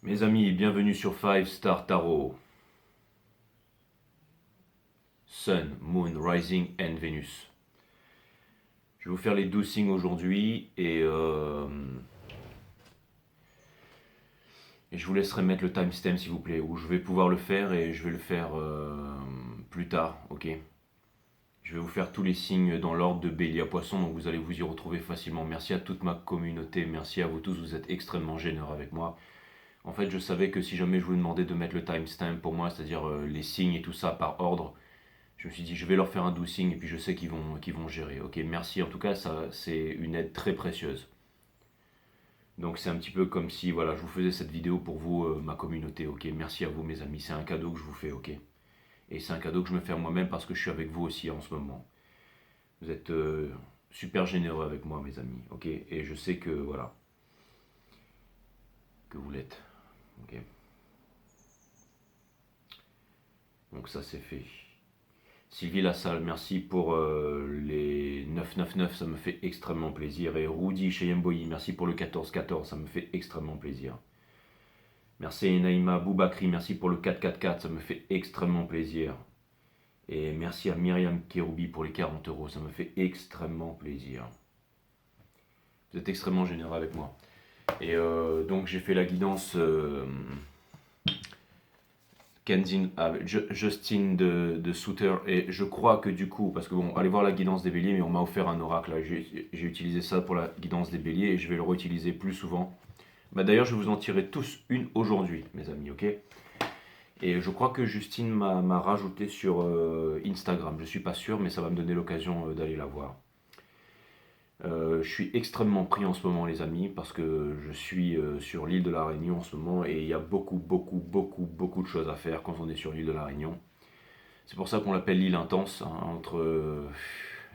Mes amis, bienvenue sur 5 Star Tarot. Sun, Moon, Rising and Venus. Je vais vous faire les 12 signes aujourd'hui et je vous laisserai mettre le timestamp s'il vous plaît, où je vais pouvoir le faire et je vais le faire plus tard, ok. Je vais vous faire tous les signes dans l'ordre de Bélier à Poisson, donc vous allez vous y retrouver facilement. Merci à toute ma communauté, merci à vous tous, vous êtes extrêmement généreux avec moi. En fait, je savais que si jamais je vous demandais de mettre le timestamp pour moi, c'est-à-dire les signes et tout ça par ordre, je me suis dit je vais leur faire un 12 signes et puis je sais qu'ils vont gérer. Ok, merci en tout cas, ça c'est une aide très précieuse. Donc c'est un petit peu comme si voilà, je vous faisais cette vidéo pour vous, ma communauté. Ok, merci à vous mes amis, c'est un cadeau que je vous fais. Ok, et c'est un cadeau que je me fais à moi-même parce que je suis avec vous aussi en ce moment. Vous êtes super généreux avec moi mes amis. Ok, et je sais que voilà que vous l'êtes. Ok. Donc ça c'est fait. Sylvie Lassalle, merci pour les 999, ça me fait extrêmement plaisir. Et Rudy chez Yemboyi, merci pour le 1414, ça me fait extrêmement plaisir. Merci Naïma Boubakri, merci pour le 444, ça me fait extrêmement plaisir. Et merci à Myriam Keroubi pour les 40 euros, ça me fait extrêmement plaisir. Vous êtes extrêmement généreux avec moi. Et donc j'ai fait la guidance Justine de Souter, et je crois que du coup, parce que bon, allez voir la guidance des béliers, mais on m'a offert un oracle, j'ai utilisé ça pour la guidance des béliers, et je vais le réutiliser plus souvent. Bah, d'ailleurs, je vais vous en tirer tous une aujourd'hui, mes amis, ok. Et je crois que Justine m'a rajouté sur Instagram, je suis pas sûr, mais ça va me donner l'occasion d'aller la voir. Je suis extrêmement pris en ce moment les amis parce que je suis sur l'île de la Réunion en ce moment et il y a beaucoup de choses à faire quand on est sur l'île de la Réunion. C'est pour ça qu'on l'appelle l'île intense, hein, entre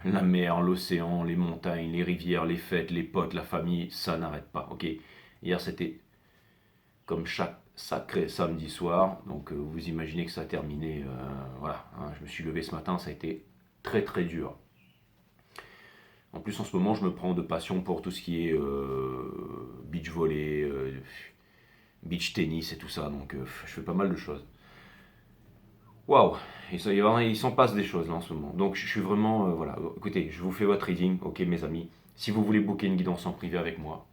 la mer, l'océan, les montagnes, les rivières, les fêtes, les potes, la famille, ça n'arrête pas. Ok. Hier c'était comme chaque sacré samedi soir, donc vous imaginez que ça a terminé, voilà, hein, je me suis levé ce matin, ça a été très dur. En plus, en ce moment, je me prends de passion pour tout ce qui est beach volley, beach tennis et tout ça. Donc, je fais pas mal de choses. Waouh, il s'en passe des choses là en ce moment. Donc, je suis vraiment. Voilà. Écoutez, je vous fais votre reading, ok, mes amis. Si vous voulez booker une guidance en privé avec moi,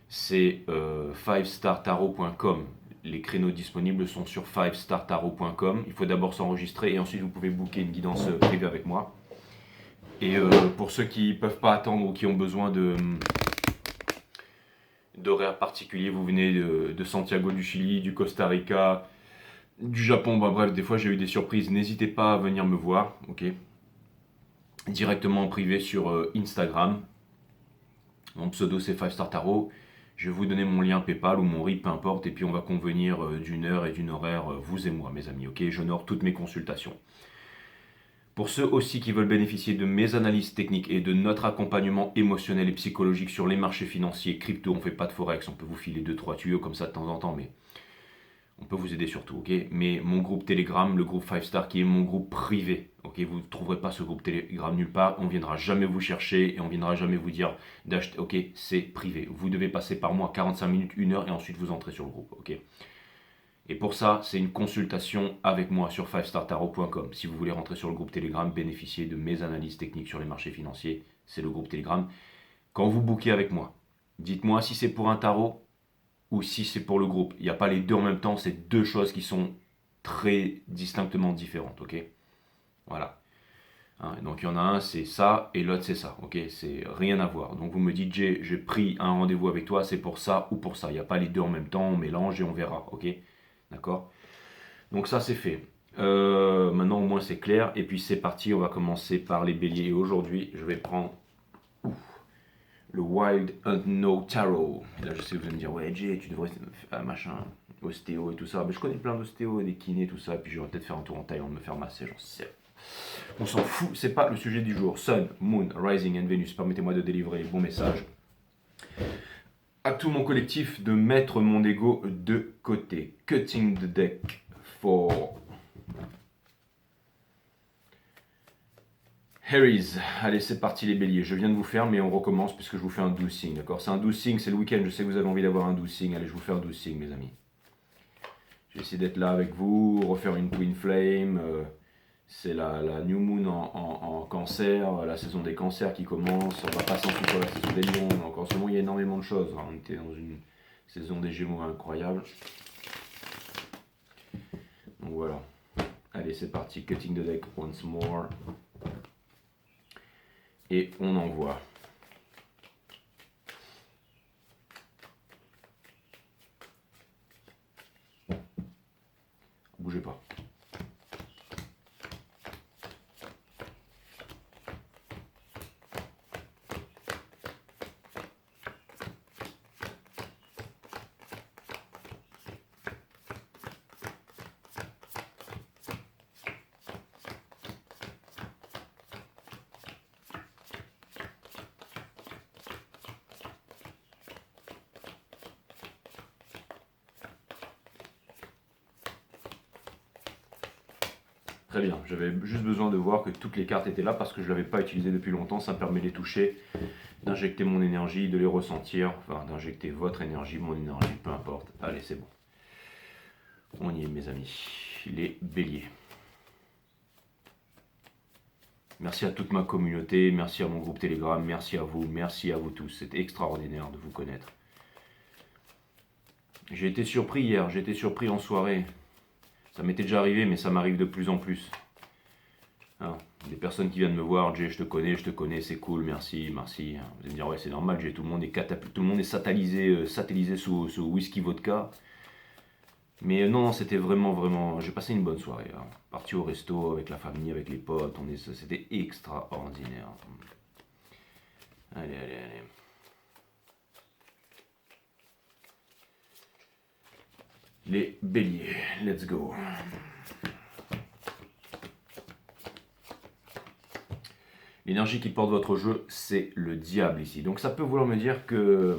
c'est 5startarot.com. Les créneaux disponibles sont sur 5startarot.com. Il faut d'abord s'enregistrer et ensuite vous pouvez booker une guidance privée avec moi. Et pour ceux qui ne peuvent pas attendre ou qui ont besoin d'horaires particuliers, vous venez de Santiago du Chili, du Costa Rica, du Japon, bah bref, des fois j'ai eu des surprises, n'hésitez pas à venir me voir, ok. Directement en privé sur Instagram. Mon pseudo c'est 5 Star Tarot. Je vais vous donner mon lien PayPal ou mon RIP, peu importe, et puis on va convenir d'une heure et d'une horaire, vous et moi, mes amis, ok. J'honore toutes mes consultations. Pour ceux aussi qui veulent bénéficier de mes analyses techniques et de notre accompagnement émotionnel et psychologique sur les marchés financiers, crypto, on ne fait pas de forex, on peut vous filer 2-3 tuyaux comme ça de temps en temps, mais on peut vous aider surtout, ok. Mais mon groupe Telegram, le groupe 5 Star, qui est mon groupe privé, ok, vous ne trouverez pas ce groupe Telegram nulle part, on ne viendra jamais vous chercher et on ne viendra jamais vous dire d'acheter, ok, c'est privé. Vous devez passer par moi 45 minutes, 1 heure et ensuite vous entrez sur le groupe, ok. Et pour ça, c'est une consultation avec moi sur 5startarot.com. Si vous voulez rentrer sur le groupe Telegram, bénéficier de mes analyses techniques sur les marchés financiers, c'est le groupe Telegram. Quand vous bookez avec moi, dites-moi si c'est pour un tarot ou si c'est pour le groupe. Il n'y a pas les deux en même temps, c'est deux choses qui sont très distinctement différentes, ok. Voilà. Hein, donc il y en a un, c'est ça, et l'autre, c'est ça, ok. C'est rien à voir. Donc vous me dites, j'ai pris un rendez-vous avec toi, c'est pour ça ou pour ça. Il n'y a pas les deux en même temps, on mélange et on verra, ok. D'accord. Donc ça c'est fait. Maintenant au moins c'est clair. Et puis c'est parti, on va commencer par les béliers. Et aujourd'hui je vais prendre le Wild and No Tarot. Et là je sais que vous allez me dire, ouais Jay, tu devrais faire machin, ostéo et tout ça. Mais je connais plein d'ostéos et des kinés, tout ça. Et puis je vais peut-être faire un tour en Thaïlande, me faire masser, j'en sais. On s'en fout, c'est pas le sujet du jour. Sun, Moon, Rising and Venus. Permettez-moi de délivrer les bons messages. À tout mon collectif de mettre mon ego de côté. Cutting the deck for Harry's. Allez, c'est parti les béliers. Je viens de vous faire, mais on recommence puisque je vous fais un 12 signes, d'accord. C'est un 12 signes, c'est le week-end. Je sais que vous avez envie d'avoir un 12 signes. Allez, je vous fais un 12 signes, mes amis. J'essaie d'être là avec vous, refaire une Twin Flame. C'est la New Moon en cancer, la saison des cancers qui commence. On va pas s'en foutre sur la saison des lions. Donc en ce moment, il y a énormément de choses. On était dans une saison des Gémeaux incroyable. Donc voilà. Allez, c'est parti. Cutting the deck once more. Et on envoie. Bougez pas. Très bien, j'avais juste besoin de voir que toutes les cartes étaient là parce que je ne l'avais pas utilisé depuis longtemps. Ça me permet de les toucher, d'injecter mon énergie, de les ressentir, enfin d'injecter votre énergie, mon énergie, peu importe. Allez, c'est bon. On y est, mes amis. Les béliers. Merci à toute ma communauté, merci à mon groupe Telegram, merci à vous tous. C'est extraordinaire de vous connaître. J'ai été surpris hier, j'ai été surpris en soirée. Ça m'était déjà arrivé, mais ça m'arrive de plus en plus. Hein, des personnes qui viennent me voir, Jay, je te connais, c'est cool, merci. Vous allez me dire, ouais, c'est normal, Jay, tout le monde est satellisé sous whisky vodka. Mais non, c'était vraiment, j'ai passé une bonne soirée. Hein. Parti au resto avec la famille, avec les potes, c'était extraordinaire. Allez. Les béliers, let's go. L'énergie qui porte votre jeu, c'est le diable ici. Donc ça peut vouloir me dire que...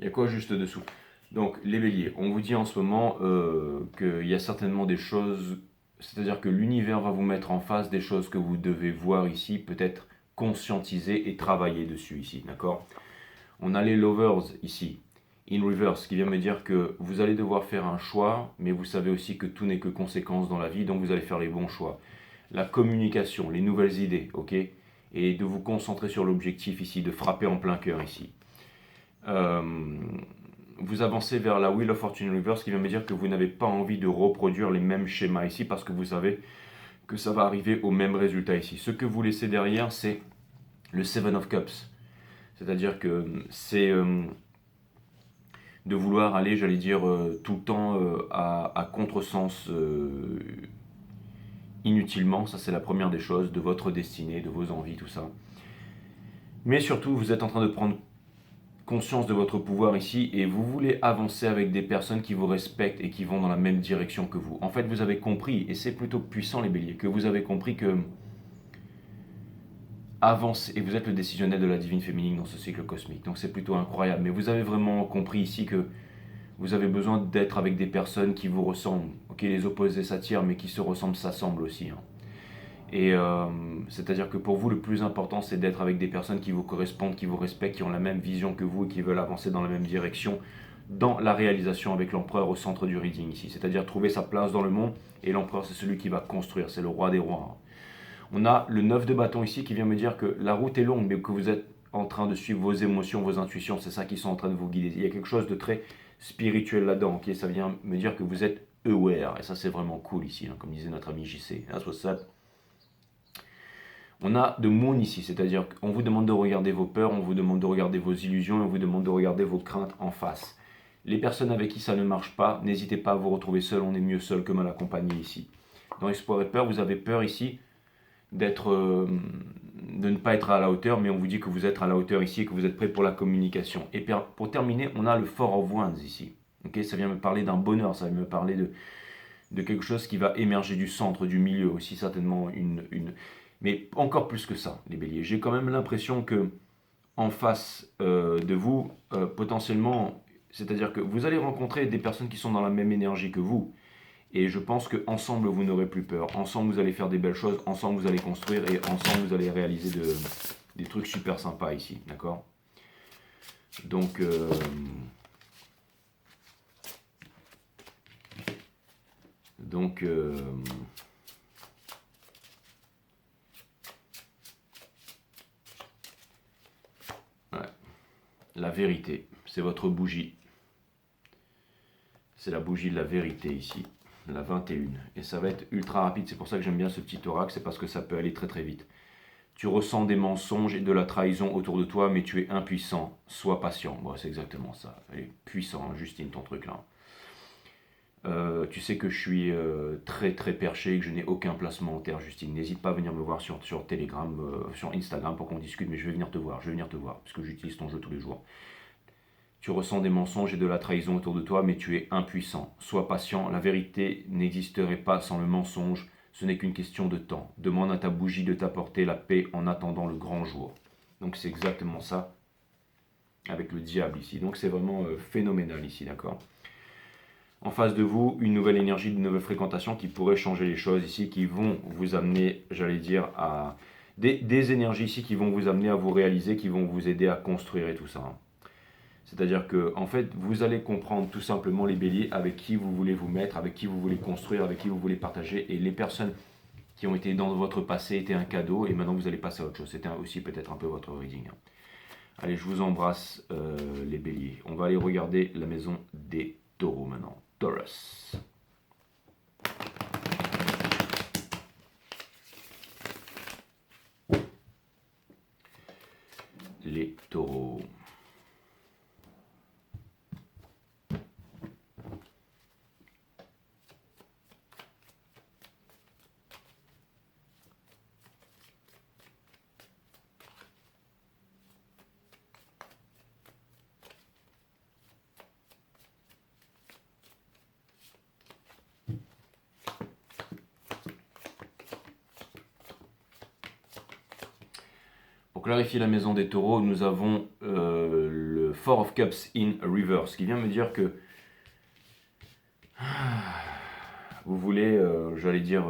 Il y a quoi juste dessous? Donc les béliers, on vous dit en ce moment qu'il y a certainement des choses... C'est-à-dire que l'univers va vous mettre en face des choses que vous devez voir ici, peut-être conscientiser et travailler dessus ici, d'accord? On a les lovers ici, in reverse, qui vient me dire que vous allez devoir faire un choix, mais vous savez aussi que tout n'est que conséquence dans la vie, donc vous allez faire les bons choix. La communication, les nouvelles idées, ok? Et de vous concentrer sur l'objectif ici, de frapper en plein cœur ici. Vous avancez vers la Wheel of Fortune Reverse, qui vient me dire que vous n'avez pas envie de reproduire les mêmes schémas ici, parce que vous savez que ça va arriver au même résultat ici. Ce que vous laissez derrière, c'est le Seven of Cups. C'est-à-dire que c'est de vouloir aller, j'allais dire, tout le temps à contresens inutilement. Ça, c'est la première des choses, de votre destinée, de vos envies, tout ça. Mais surtout, vous êtes en train de prendre conscience de votre pouvoir ici et vous voulez avancer avec des personnes qui vous respectent et qui vont dans la même direction que vous. En fait, vous avez compris, et c'est plutôt puissant les béliers, que vous avez compris que avance, et vous êtes le décisionnel de la divine féminine dans ce cycle cosmique, donc c'est plutôt incroyable. Mais vous avez vraiment compris ici que vous avez besoin d'être avec des personnes qui vous ressemblent. Ok, les opposés s'attirent, mais qui se ressemblent s'assemblent aussi. Hein. Et c'est-à-dire que pour vous, le plus important, c'est d'être avec des personnes qui vous correspondent, qui vous respectent, qui ont la même vision que vous et qui veulent avancer dans la même direction dans la réalisation avec l'empereur au centre du reading ici. C'est-à-dire trouver sa place dans le monde, et l'empereur, c'est celui qui va construire, c'est le roi des rois. Hein. On a le 9 de bâton ici qui vient me dire que la route est longue, mais que vous êtes en train de suivre vos émotions, vos intuitions, c'est ça qui sont en train de vous guider. Il y a quelque chose de très spirituel là-dedans, okay? Ça vient me dire que vous êtes aware, et ça c'est vraiment cool ici, hein, comme disait notre ami JC. That's what's up. On a de Moon ici, c'est-à-dire qu'on vous demande de regarder vos peurs, on vous demande de regarder vos illusions, et on vous demande de regarder vos craintes en face. Les personnes avec qui ça ne marche pas, n'hésitez pas à vous retrouver seul, on est mieux seul que mal accompagné ici. Dans Espoir et Peur, vous avez peur ici de ne pas être à la hauteur, mais on vous dit que vous êtes à la hauteur ici et que vous êtes prêt pour la communication. Et pour terminer, on a le Four of Wands ici. Okay, ça vient me parler d'un bonheur, ça vient me parler de quelque chose qui va émerger du centre, du milieu aussi, certainement Mais encore plus que ça, les béliers. J'ai quand même l'impression que en face de vous, potentiellement, c'est-à-dire que vous allez rencontrer des personnes qui sont dans la même énergie que vous. Et je pense qu'ensemble, vous n'aurez plus peur. Ensemble, vous allez faire des belles choses. Ensemble, vous allez construire. Et ensemble, vous allez réaliser des trucs super sympas ici. D'accord? Donc, donc ouais, la vérité, c'est votre bougie. C'est la bougie de la vérité ici, la 21. Et ça va être ultra rapide, c'est pour ça que j'aime bien ce petit oracle, c'est parce que ça peut aller très très vite. Tu ressens des mensonges et de la trahison autour de toi, mais tu es impuissant. Sois patient. Bon, c'est exactement ça. Elle est puissant, hein, Justine, ton truc là. Tu sais que je suis très très perché et que je n'ai aucun placement en terre, Justine. N'hésite pas à venir me voir sur Telegram, sur Instagram pour qu'on discute, mais je vais venir te voir, parce que j'utilise ton jeu tous les jours. Tu ressens des mensonges et de la trahison autour de toi, mais tu es impuissant. Sois patient, la vérité n'existerait pas sans le mensonge, ce n'est qu'une question de temps. Demande à ta bougie de t'apporter la paix en attendant le grand jour. Donc c'est exactement ça avec le diable ici. Donc c'est vraiment phénoménal ici, d'accord? En face de vous, une nouvelle énergie, une nouvelle fréquentation qui pourrait changer les choses ici, qui vont vous amener, j'allais dire, à des énergies ici qui vont vous amener à vous réaliser, qui vont vous aider à construire et tout ça, hein. C'est-à-dire que, en fait, vous allez comprendre tout simplement les béliers avec qui vous voulez vous mettre, avec qui vous voulez construire, avec qui vous voulez partager. Et les personnes qui ont été dans votre passé étaient un cadeau et maintenant vous allez passer à autre chose. C'était aussi peut-être un peu votre reading, hein. Allez, je vous embrasse les béliers. On va aller regarder la maison des taureaux maintenant. Taurus. Les taureaux. Pour clarifier la maison des taureaux, nous avons le Four of Cups in Reverse, qui vient me dire que vous voulez, j'allais dire,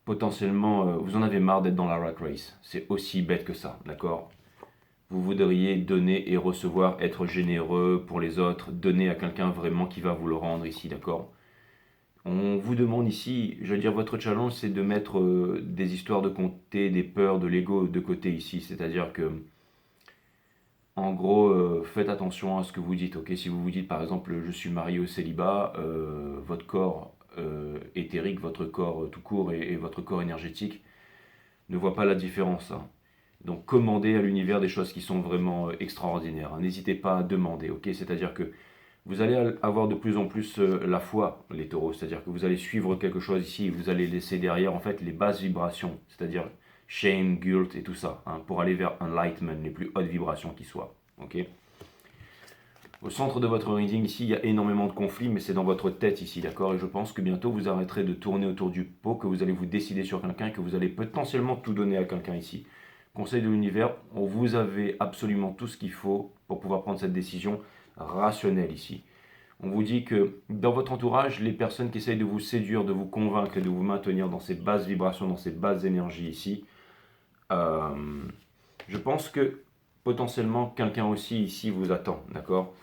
potentiellement, vous en avez marre d'être dans la rat race. C'est aussi bête que ça, d'accord? Vous voudriez donner et recevoir, être généreux pour les autres, donner à quelqu'un vraiment qui va vous le rendre ici, d'accord? On vous demande ici, je veux dire, votre challenge, c'est de mettre des histoires de côté, des peurs, de l'ego de côté ici. C'est-à-dire que, en gros, faites attention à ce que vous dites, ok? Si vous vous dites, par exemple, je suis marié au célibat, votre corps éthérique, votre corps tout court et votre corps énergétique ne voit pas la différence, hein. Donc, commandez à l'univers des choses qui sont vraiment extraordinaires, hein. N'hésitez pas à demander, ok? C'est-à-dire que vous allez avoir de plus en plus la foi, les taureaux, c'est-à-dire que vous allez suivre quelque chose ici et vous allez laisser derrière en fait les basses vibrations, c'est-à-dire shame, guilt et tout ça, hein, pour aller vers enlightenment, les plus hautes vibrations qui soient. Ok. Au centre de votre reading ici, il y a énormément de conflits, mais c'est dans votre tête ici, d'accord? Et je pense que bientôt vous arrêterez de tourner autour du pot, que vous allez vous décider sur quelqu'un, que vous allez potentiellement tout donner à quelqu'un ici. Conseil de l'univers, vous avez absolument tout ce qu'il faut pour pouvoir prendre cette décision rationnelle ici. On vous dit que dans votre entourage, les personnes qui essayent de vous séduire, de vous convaincre et de vous maintenir dans ces basses vibrations, dans ces basses énergies ici, euh, je pense que potentiellement quelqu'un aussi ici vous attend, d'accord?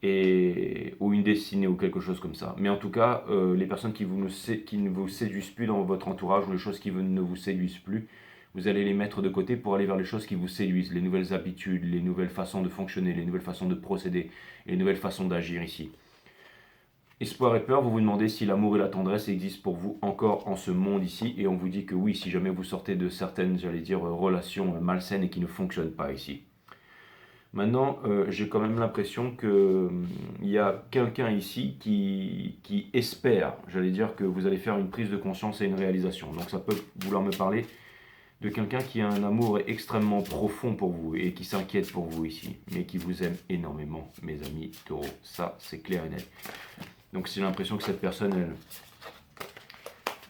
Ou une destinée ou quelque chose comme ça. Mais en tout cas, les personnes qui ne vous séduisent plus dans votre entourage ou les choses qui ne vous séduisent plus, vous allez les mettre de côté pour aller vers les choses qui vous séduisent, les nouvelles habitudes, les nouvelles façons de fonctionner, les nouvelles façons de procéder, les nouvelles façons d'agir ici. Espoir et peur, vous vous demandez si l'amour et la tendresse existent pour vous encore en ce monde ici, et on vous dit que oui, si jamais vous sortez de certaines, j'allais dire, relations malsaines et qui ne fonctionnent pas ici. Maintenant, j'ai quand même l'impression qu'il y a quelqu'un ici qui espère, j'allais dire, que vous allez faire une prise de conscience et une réalisation. Donc ça peut vouloir me parler de quelqu'un qui a un amour extrêmement profond pour vous et qui s'inquiète pour vous ici, mais qui vous aime énormément, mes amis taureaux. Ça, c'est clair et net. Donc j'ai l'impression que cette personne,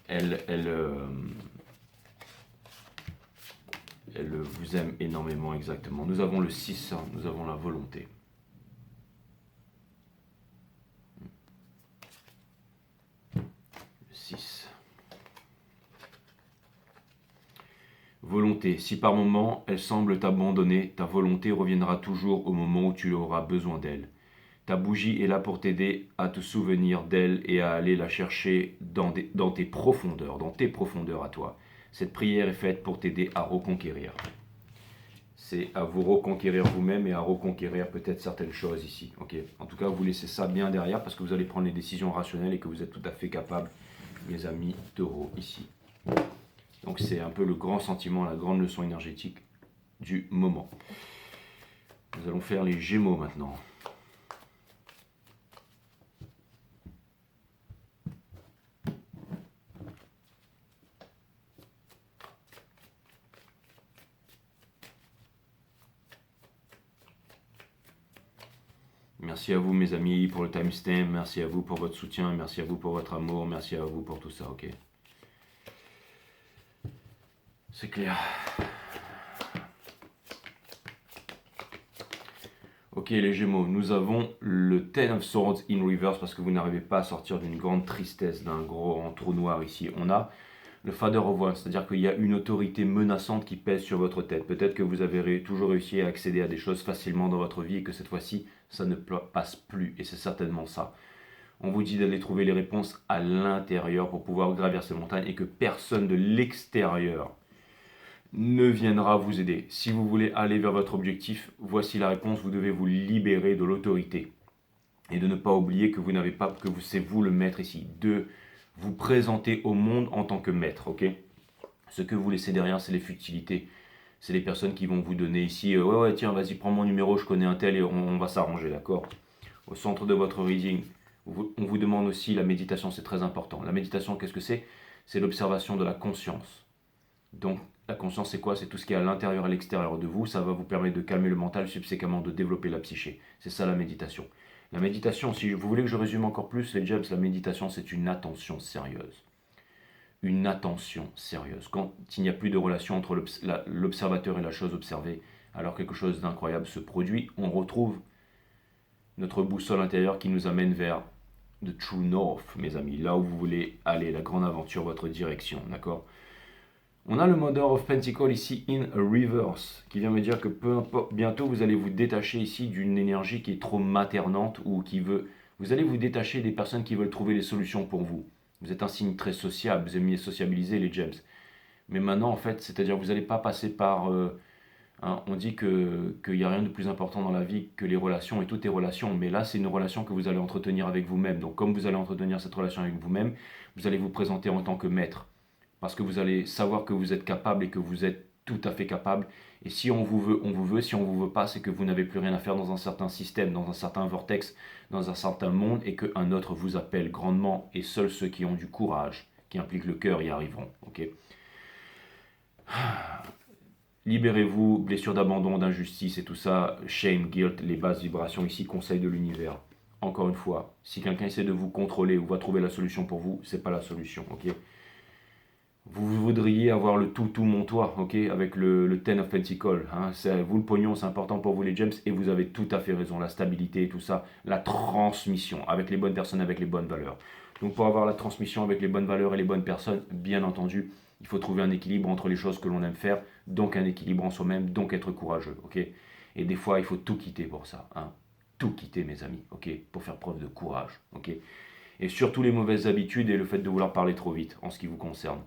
elle vous aime énormément exactement. Nous avons le 6, hein, nous avons la volonté. Le 6. Volonté volonté, si par moments elle semble t'abandonner, ta volonté reviendra toujours au moment où tu auras besoin d'elle. Ta bougie est là pour t'aider à te souvenir d'elle et à aller la chercher dans tes profondeurs à toi. Cette prière est faite pour t'aider à reconquérir. C'est à vous reconquérir vous-même et à reconquérir peut-être certaines choses ici. Ok. En tout cas, vous laissez ça bien derrière parce que vous allez prendre les décisions rationnelles et que vous êtes tout à fait capable, mes amis taureaux, ici. Donc c'est un peu le grand sentiment, la grande leçon énergétique du moment. Nous allons faire les Gémeaux maintenant. Merci à vous mes amis pour le timestamp, merci à vous pour votre soutien, merci à vous pour votre amour, merci à vous pour tout ça, ok. C'est clair. Ok les Gémeaux, nous avons le Ten of Swords in reverse parce que vous n'arrivez pas à sortir d'une grande tristesse, d'un gros trou noir ici. On a le Father of Wands, c'est-à-dire qu'il y a une autorité menaçante qui pèse sur votre tête. Peut-être que vous avez toujours réussi à accéder à des choses facilement dans votre vie et que cette fois-ci, ça ne passe plus. Et c'est certainement ça. On vous dit d'aller trouver les réponses à l'intérieur pour pouvoir gravir ces montagnes et que personne de l'extérieur ne viendra vous aider. Si vous voulez aller vers votre objectif, voici la réponse. Vous devez vous libérer de l'autorité et de ne pas oublier que vous n'avez pas, que c'est vous le maître ici. De vous présenter au monde en tant que maître, ok? Ce que vous laissez derrière, c'est les futilités. C'est les personnes qui vont vous donner ici, ouais, tiens, vas-y, prends mon numéro, je connais un tel et on va s'arranger, d'accord? Au centre de votre reading, on vous demande aussi la méditation, c'est très important. La méditation, qu'est-ce que c'est? C'est l'observation de la conscience. Donc, la conscience, c'est quoi? C'est tout ce qui est à l'intérieur et à l'extérieur de vous. Ça va vous permettre de calmer le mental, subséquemment de développer la psyché. C'est ça la méditation. La méditation, si vous voulez que je résume encore plus, les James, la méditation, c'est une attention sérieuse. Une attention sérieuse. Quand il n'y a plus de relation entre l'observateur et la chose observée, alors quelque chose d'incroyable se produit, on retrouve notre boussole intérieure qui nous amène vers the true north, mes amis, là où vous voulez aller, la grande aventure, votre direction, d'accord? On a le Mother of Pentacle ici in reverse, qui vient me dire que peu importe, bientôt vous allez vous détacher ici d'une énergie qui est trop maternante ou qui veut... Vous allez vous détacher des personnes qui veulent trouver les solutions pour vous. Vous êtes un signe très sociable, vous aimez sociabiliser les James. Mais maintenant, en fait, c'est-à-dire vous n'allez pas passer par... on dit qu'il n'y a rien de plus important dans la vie que les relations et toutes les relations. Mais là, c'est une relation que vous allez entretenir avec vous-même. Donc comme vous allez entretenir cette relation avec vous-même, vous allez vous présenter en tant que maître. Parce que vous allez savoir que vous êtes capable et que vous êtes tout à fait capable. Et si on vous veut, on vous veut. Si on ne vous veut pas, c'est que vous n'avez plus rien à faire dans un certain système, dans un certain vortex, dans un certain monde, et qu'un autre vous appelle grandement. Et seuls ceux qui ont du courage, qui impliquent le cœur, y arriveront. Ok. Libérez-vous, blessures d'abandon, d'injustice et tout ça, shame, guilt, les basses vibrations ici, conseil de l'univers. Encore une fois, si quelqu'un essaie de vous contrôler ou va trouver la solution pour vous, c'est pas la solution, ok? Vous voudriez avoir le tout mon toit, ok, avec le Ten of Pentacles. Hein, vous, le pognon, c'est important pour vous, les James, et vous avez tout à fait raison. La stabilité et tout ça, la transmission avec les bonnes personnes, avec les bonnes valeurs. Donc, pour avoir la transmission avec les bonnes valeurs et les bonnes personnes, bien entendu, il faut trouver un équilibre entre les choses que l'on aime faire, donc un équilibre en soi-même, donc être courageux, ok. Et des fois, il faut tout quitter pour ça, hein. Tout quitter, mes amis, ok, pour faire preuve de courage, ok. Et surtout les mauvaises habitudes et le fait de vouloir parler trop vite, en ce qui vous concerne.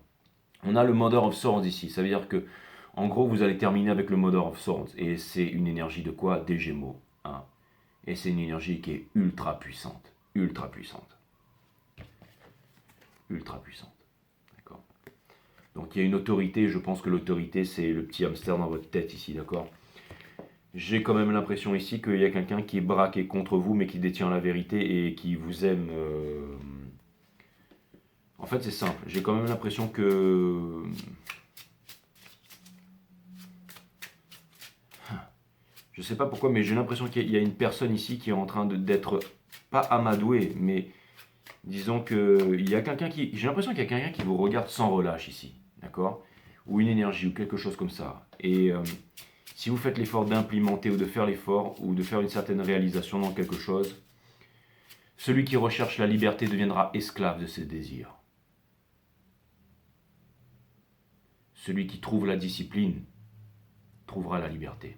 On a le Mother of Swords ici, ça veut dire que, en gros, vous allez terminer avec le Mother of Swords, et c'est une énergie de quoi? Des Gémeaux, hein. Et c'est une énergie qui est ultra puissante, ultra puissante, ultra puissante, d'accord. Donc il y a une autorité, je pense que l'autorité c'est le petit hamster dans votre tête ici, d'accord. J'ai quand même l'impression ici qu'il y a quelqu'un qui est braqué contre vous, mais qui détient la vérité et qui vous aime... En fait, c'est simple. J'ai quand même l'impression que... Je sais pas pourquoi, mais j'ai l'impression qu'il y a une personne ici qui est en train d'être... Pas amadouée, mais... Disons que... Il y a quelqu'un qui... J'ai l'impression qu'il y a quelqu'un qui vous regarde sans relâche ici. D'accord? Ou une énergie, ou quelque chose comme ça. Et... si vous faites l'effort d'implémenter ou de faire l'effort ou de faire une certaine réalisation dans quelque chose, celui qui recherche la liberté deviendra esclave de ses désirs. Celui qui trouve la discipline trouvera la liberté.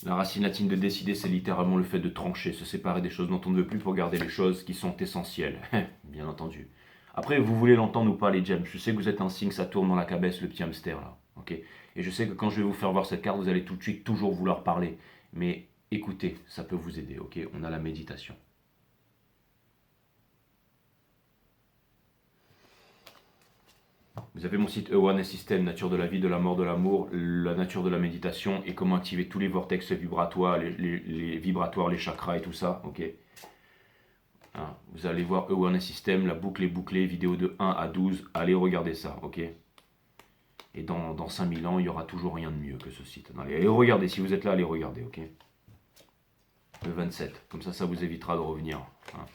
La racine latine de décider, c'est littéralement le fait de trancher, se séparer des choses dont on ne veut plus pour garder les choses qui sont essentielles. Bien entendu. Après, vous voulez l'entendre ou pas, les gems. Je sais que vous êtes un signe, ça tourne dans la cabesse, le petit hamster, là. Ok. Et je sais que quand je vais vous faire voir cette carte, vous allez tout de suite toujours vouloir parler. Mais écoutez, ça peut vous aider, ok. On a la méditation. Vous avez mon site Awareness System, nature de la vie, de la mort, de l'amour, la nature de la méditation et comment activer tous les vortex vibratoires, les vibratoires, les chakras et tout ça, ok. Hein, vous allez voir Awareness System, la boucle est bouclée, vidéo de 1 à 12, allez regarder ça, ok. Et dans 5000 ans, il n'y aura toujours rien de mieux que ce site. Allez regardez, si vous êtes là, allez regarder, ok. Le 27, comme ça vous évitera de revenir. Hein.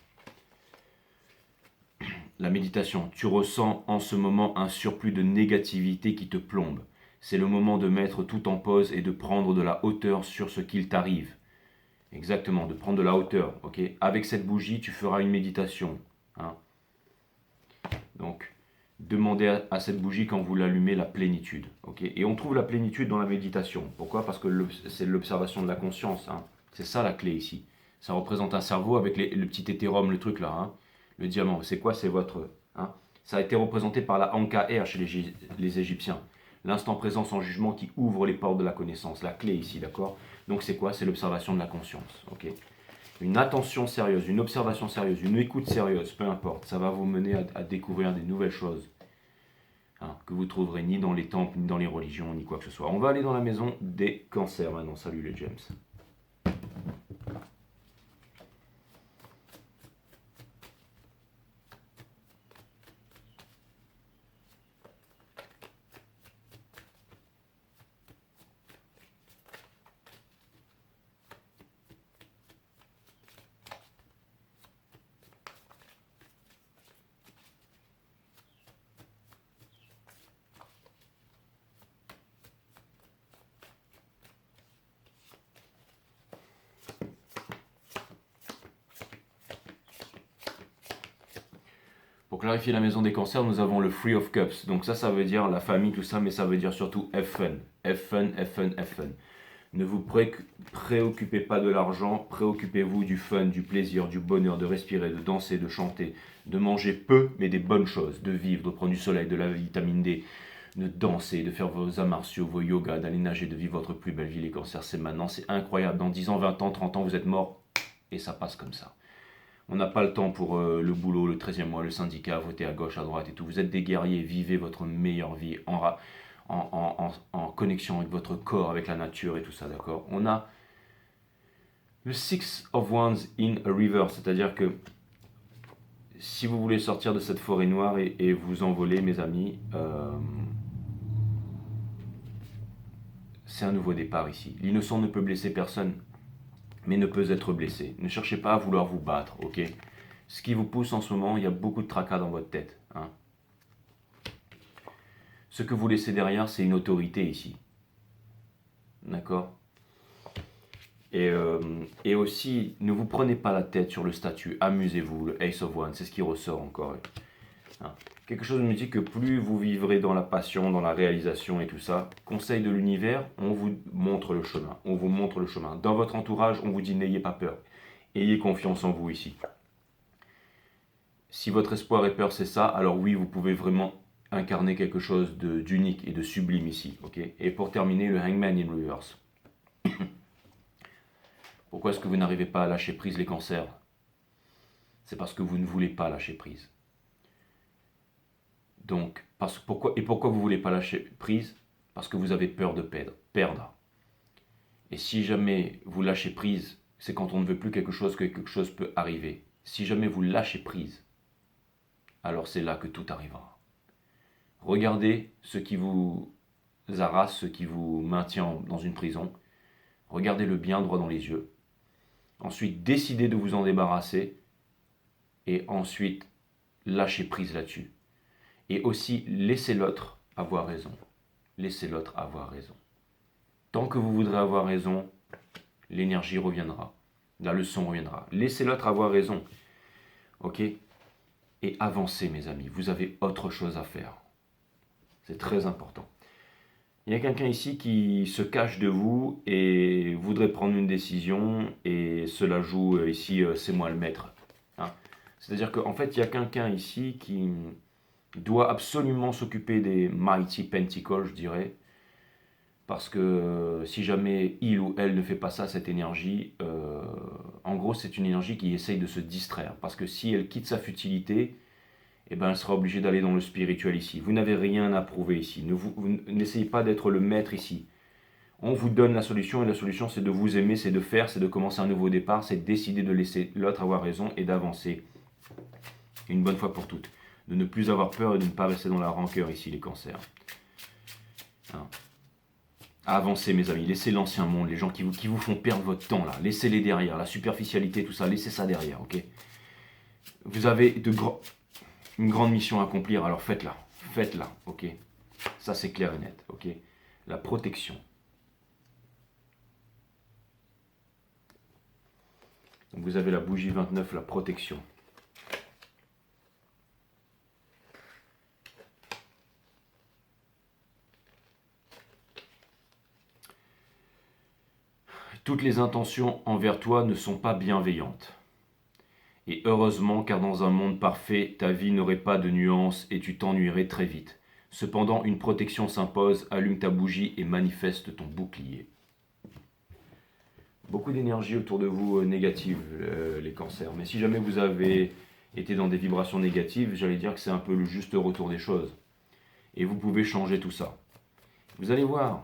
La méditation, tu ressens en ce moment un surplus de négativité qui te plombe. C'est le moment de mettre tout en pause et de prendre de la hauteur sur ce qu'il t'arrive. Exactement, de prendre de la hauteur. Ok. Avec cette bougie, tu feras une méditation. Hein. Donc, demandez à cette bougie quand vous l'allumez la plénitude. Ok. Et on trouve la plénitude dans la méditation. Pourquoi? Parce que c'est l'observation de la conscience. Hein. C'est ça la clé ici. Ça représente un cerveau avec le petit hétérum, le truc là. Hein. Le diamant, c'est quoi? C'est votre... Hein. Ça a été représenté par la Anka-R chez les Égyptiens. L'instant présent sans jugement qui ouvre les portes de la connaissance. La clé ici, d'accord? Donc c'est quoi? C'est l'observation de la conscience. Okay, une attention sérieuse, une observation sérieuse, une écoute sérieuse, peu importe. Ça va vous mener à découvrir des nouvelles choses. Hein, que vous trouverez ni dans les temples, ni dans les religions, ni quoi que ce soit. On va aller dans la maison des cancers maintenant. Salut les James. Pour clarifier la maison des cancers, nous avons le Free of Cups. Donc ça veut dire la famille, tout ça, mais ça veut dire surtout have fun. Have fun, have fun, have fun. Ne vous préoccupez pas de l'argent, préoccupez-vous du fun, du plaisir, du bonheur, de respirer, de danser, de chanter, de manger peu, mais des bonnes choses, de vivre, de prendre du soleil, de la vitamine D, de danser, de faire vos arts martiaux, vos yogas, d'aller nager, de vivre votre plus belle vie. Les cancers, c'est maintenant, c'est incroyable. Dans 10 ans, 20 ans, 30 ans, vous êtes morts et ça passe comme ça. On n'a pas le temps pour le boulot, le 13e mois, le syndicat, voter à gauche, à droite et tout. Vous êtes des guerriers, vivez votre meilleure vie en connexion avec votre corps, avec la nature et tout ça, d'accord? On a le Six of Wands in a River, c'est-à-dire que si vous voulez sortir de cette forêt noire et vous envoler, mes amis, c'est un nouveau départ ici. L'innocent ne peut blesser personne, mais ne peut être blessé. Ne cherchez pas à vouloir vous battre, ok? Ce qui vous pousse en ce moment, il y a beaucoup de tracas dans votre tête. Hein. Ce que vous laissez derrière, c'est une autorité ici. D'accord? Et aussi, ne vous prenez pas la tête sur le statut, amusez-vous, le Ace of Wands, c'est ce qui ressort encore. Hein. Quelque chose me dit que plus vous vivrez dans la passion, dans la réalisation et tout ça, conseil de l'univers, on vous montre le chemin. On vous montre le chemin. Dans votre entourage, on vous dit n'ayez pas peur. Ayez confiance en vous ici. Si votre espoir et peur c'est ça, alors oui, vous pouvez vraiment incarner quelque chose d'unique et de sublime ici. Okay? Et pour terminer, le Hangman in Reverse. Pourquoi est-ce que vous n'arrivez pas à lâcher prise les cancers? C'est parce que vous ne voulez pas lâcher prise. Donc, pourquoi vous ne voulez pas lâcher prise? Parce que vous avez peur de perdre. Et si jamais vous lâchez prise, c'est quand on ne veut plus quelque chose que quelque chose peut arriver. Si jamais vous lâchez prise, alors c'est là que tout arrivera. Regardez ce qui vous harasse, ce qui vous maintient dans une prison. Regardez-le bien droit dans les yeux. Ensuite, décidez de vous en débarrasser. Et ensuite, lâchez prise là-dessus. Et aussi, laissez l'autre avoir raison. laissez l'autre avoir raison. Tant que vous voudrez avoir raison, l'énergie reviendra, la leçon reviendra. Laissez l'autre avoir raison, ok? Et avancez, mes amis, vous avez autre chose à faire. C'est très important. Il y a quelqu'un ici qui se cache de vous et voudrait prendre une décision et cela joue ici, c'est moi le maître. Hein. C'est-à-dire qu'en fait, il y a quelqu'un ici qui doit absolument s'occuper des Mighty Pentacles, je dirais, parce que si jamais il ou elle ne fait pas ça, cette énergie, en gros, c'est une énergie qui essaye de se distraire, parce que si elle quitte sa futilité, eh ben, elle sera obligée d'aller dans le spirituel ici. Vous n'avez rien à prouver ici. Vous n'essayez pas d'être le maître ici. On vous donne la solution, et la solution, c'est de vous aimer, c'est de faire, c'est de commencer un nouveau départ, c'est de décider de laisser l'autre avoir raison et d'avancer une bonne fois pour toutes. De ne plus avoir peur et de ne pas rester dans la rancœur ici, les cancers. Hein. Avancez, mes amis, laissez l'ancien monde, les gens qui vous font perdre votre temps, là. Laissez-les derrière, la superficialité, tout ça, laissez ça derrière, ok? Vous avez une grande mission à accomplir, alors faites-la. Faites-la, ok? Ça, c'est clair et net, ok? La protection. Donc vous avez la bougie 29, la protection. Toutes les intentions envers toi ne sont pas bienveillantes. Et heureusement, car dans un monde parfait, ta vie n'aurait pas de nuances et tu t'ennuierais très vite. Cependant, une protection s'impose, allume ta bougie et manifeste ton bouclier. Beaucoup d'énergie autour de vous négative, les cancers. Mais si jamais vous avez été dans des vibrations négatives, j'allais dire que c'est un peu le juste retour des choses. Et vous pouvez changer tout ça. Vous allez voir,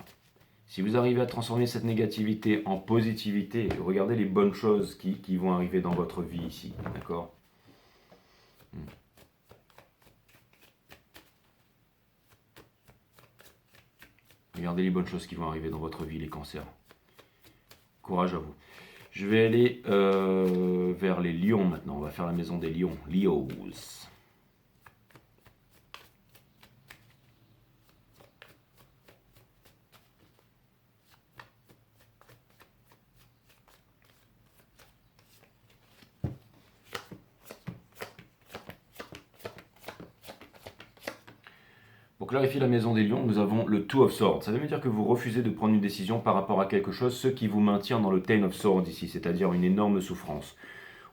si vous arrivez à transformer cette négativité en positivité, regardez les bonnes choses qui vont arriver dans votre vie ici, d'accord? Regardez les bonnes choses qui vont arriver dans votre vie, les cancers. Courage à vous. Je vais aller vers les lions maintenant. On va faire la maison des lions. Leos. Pour clarifier la maison des lions, nous avons le Two of Swords. Ça veut dire que vous refusez de prendre une décision par rapport à quelque chose, ce qui vous maintient dans le Ten of Swords ici, c'est-à-dire une énorme souffrance.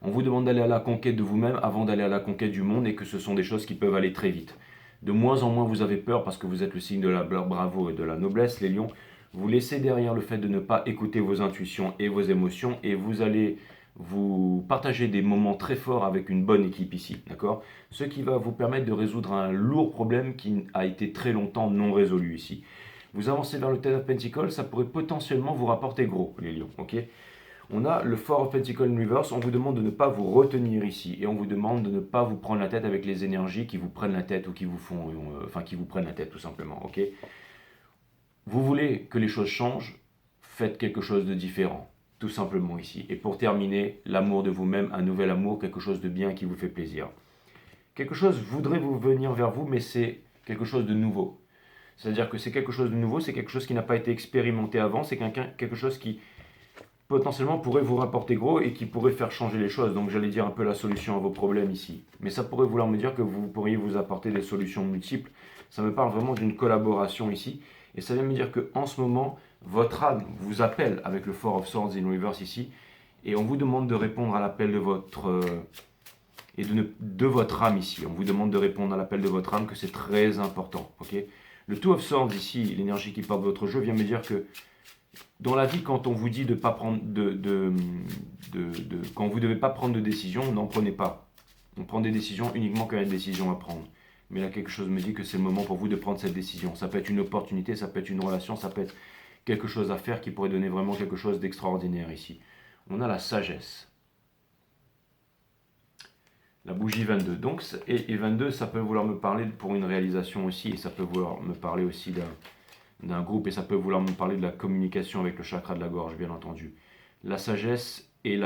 On vous demande d'aller à la conquête de vous-même avant d'aller à la conquête du monde et que ce sont des choses qui peuvent aller très vite. De moins en moins vous avez peur parce que vous êtes le signe de la bravo et de la noblesse, les lions. Vous laissez derrière le fait de ne pas écouter vos intuitions et vos émotions et vous allez vous partager des moments très forts avec une bonne équipe ici, d'accord? Ce qui va vous permettre de résoudre un lourd problème qui a été très longtemps non résolu ici. Vous avancez vers le Ten of Pentacles, ça pourrait potentiellement vous rapporter gros, les lions, ok? On a le Four of Pentacles in Reverse, on vous demande de ne pas vous retenir ici, et on vous demande de ne pas vous prendre la tête avec les énergies qui vous prennent la tête ou qui vous font, qui vous prennent la tête tout simplement, ok? Vous voulez que les choses changent, faites quelque chose de différent. Tout simplement ici. Et pour terminer, l'amour de vous-même, un nouvel amour, quelque chose de bien qui vous fait plaisir. Quelque chose voudrait vous venir vers vous, mais c'est quelque chose de nouveau. C'est-à-dire que c'est quelque chose de nouveau, c'est quelque chose qui n'a pas été expérimenté avant, c'est quelque chose qui potentiellement pourrait vous rapporter gros et qui pourrait faire changer les choses. Donc j'allais dire un peu la solution à vos problèmes ici. Mais ça pourrait vouloir me dire que vous pourriez vous apporter des solutions multiples. Ça me parle vraiment d'une collaboration ici. Et ça vient me dire qu'en ce moment, votre âme vous appelle avec le Four of Swords in Reverse ici, et on vous demande de répondre à l'appel de votre de votre âme ici. On vous demande de répondre à l'appel de votre âme, que c'est très important. Ok? Le Two of Swords ici, l'énergie qui porte votre jeu, vient me dire que dans la vie, quand on vous dit de pas prendre quand vous ne devez pas prendre de décision, n'en prenez pas. On prend des décisions uniquement quand il y a une décision à prendre. Mais là, quelque chose me dit que c'est le moment pour vous de prendre cette décision. Ça peut être une opportunité, ça peut être une relation, ça peut être quelque chose à faire qui pourrait donner vraiment quelque chose d'extraordinaire ici. On a la sagesse. La bougie 22. Donc, et 22, ça peut vouloir me parler pour une réalisation aussi, et ça peut vouloir me parler aussi d'un groupe, et ça peut vouloir me parler de la communication avec le chakra de la gorge, bien entendu. La sagesse est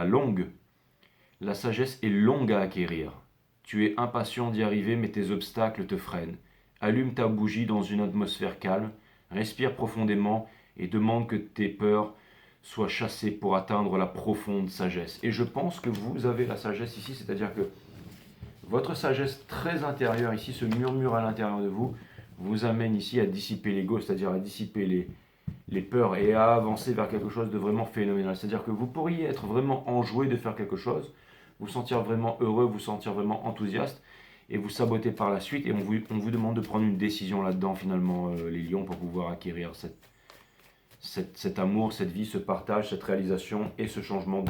longue. La sagesse est longue à acquérir. Tu es impatient d'y arriver, mais tes obstacles te freinent. Allume ta bougie dans une atmosphère calme, respire profondément et demande que tes peurs soient chassées pour atteindre la profonde sagesse. Et je pense que vous avez la sagesse ici, c'est-à-dire que votre sagesse très intérieure ici, ce murmure à l'intérieur de vous, vous amène ici à dissiper l'ego, c'est-à-dire à dissiper les peurs et à avancer vers quelque chose de vraiment phénoménal. C'est-à-dire que vous pourriez être vraiment enjoué de faire quelque chose, vous sentir vraiment heureux, vous sentir vraiment enthousiaste, et vous saboter par la suite, et on vous demande de prendre une décision là-dedans finalement, les lions, pour pouvoir acquérir cet amour, cette vie, ce partage, cette réalisation et ce changement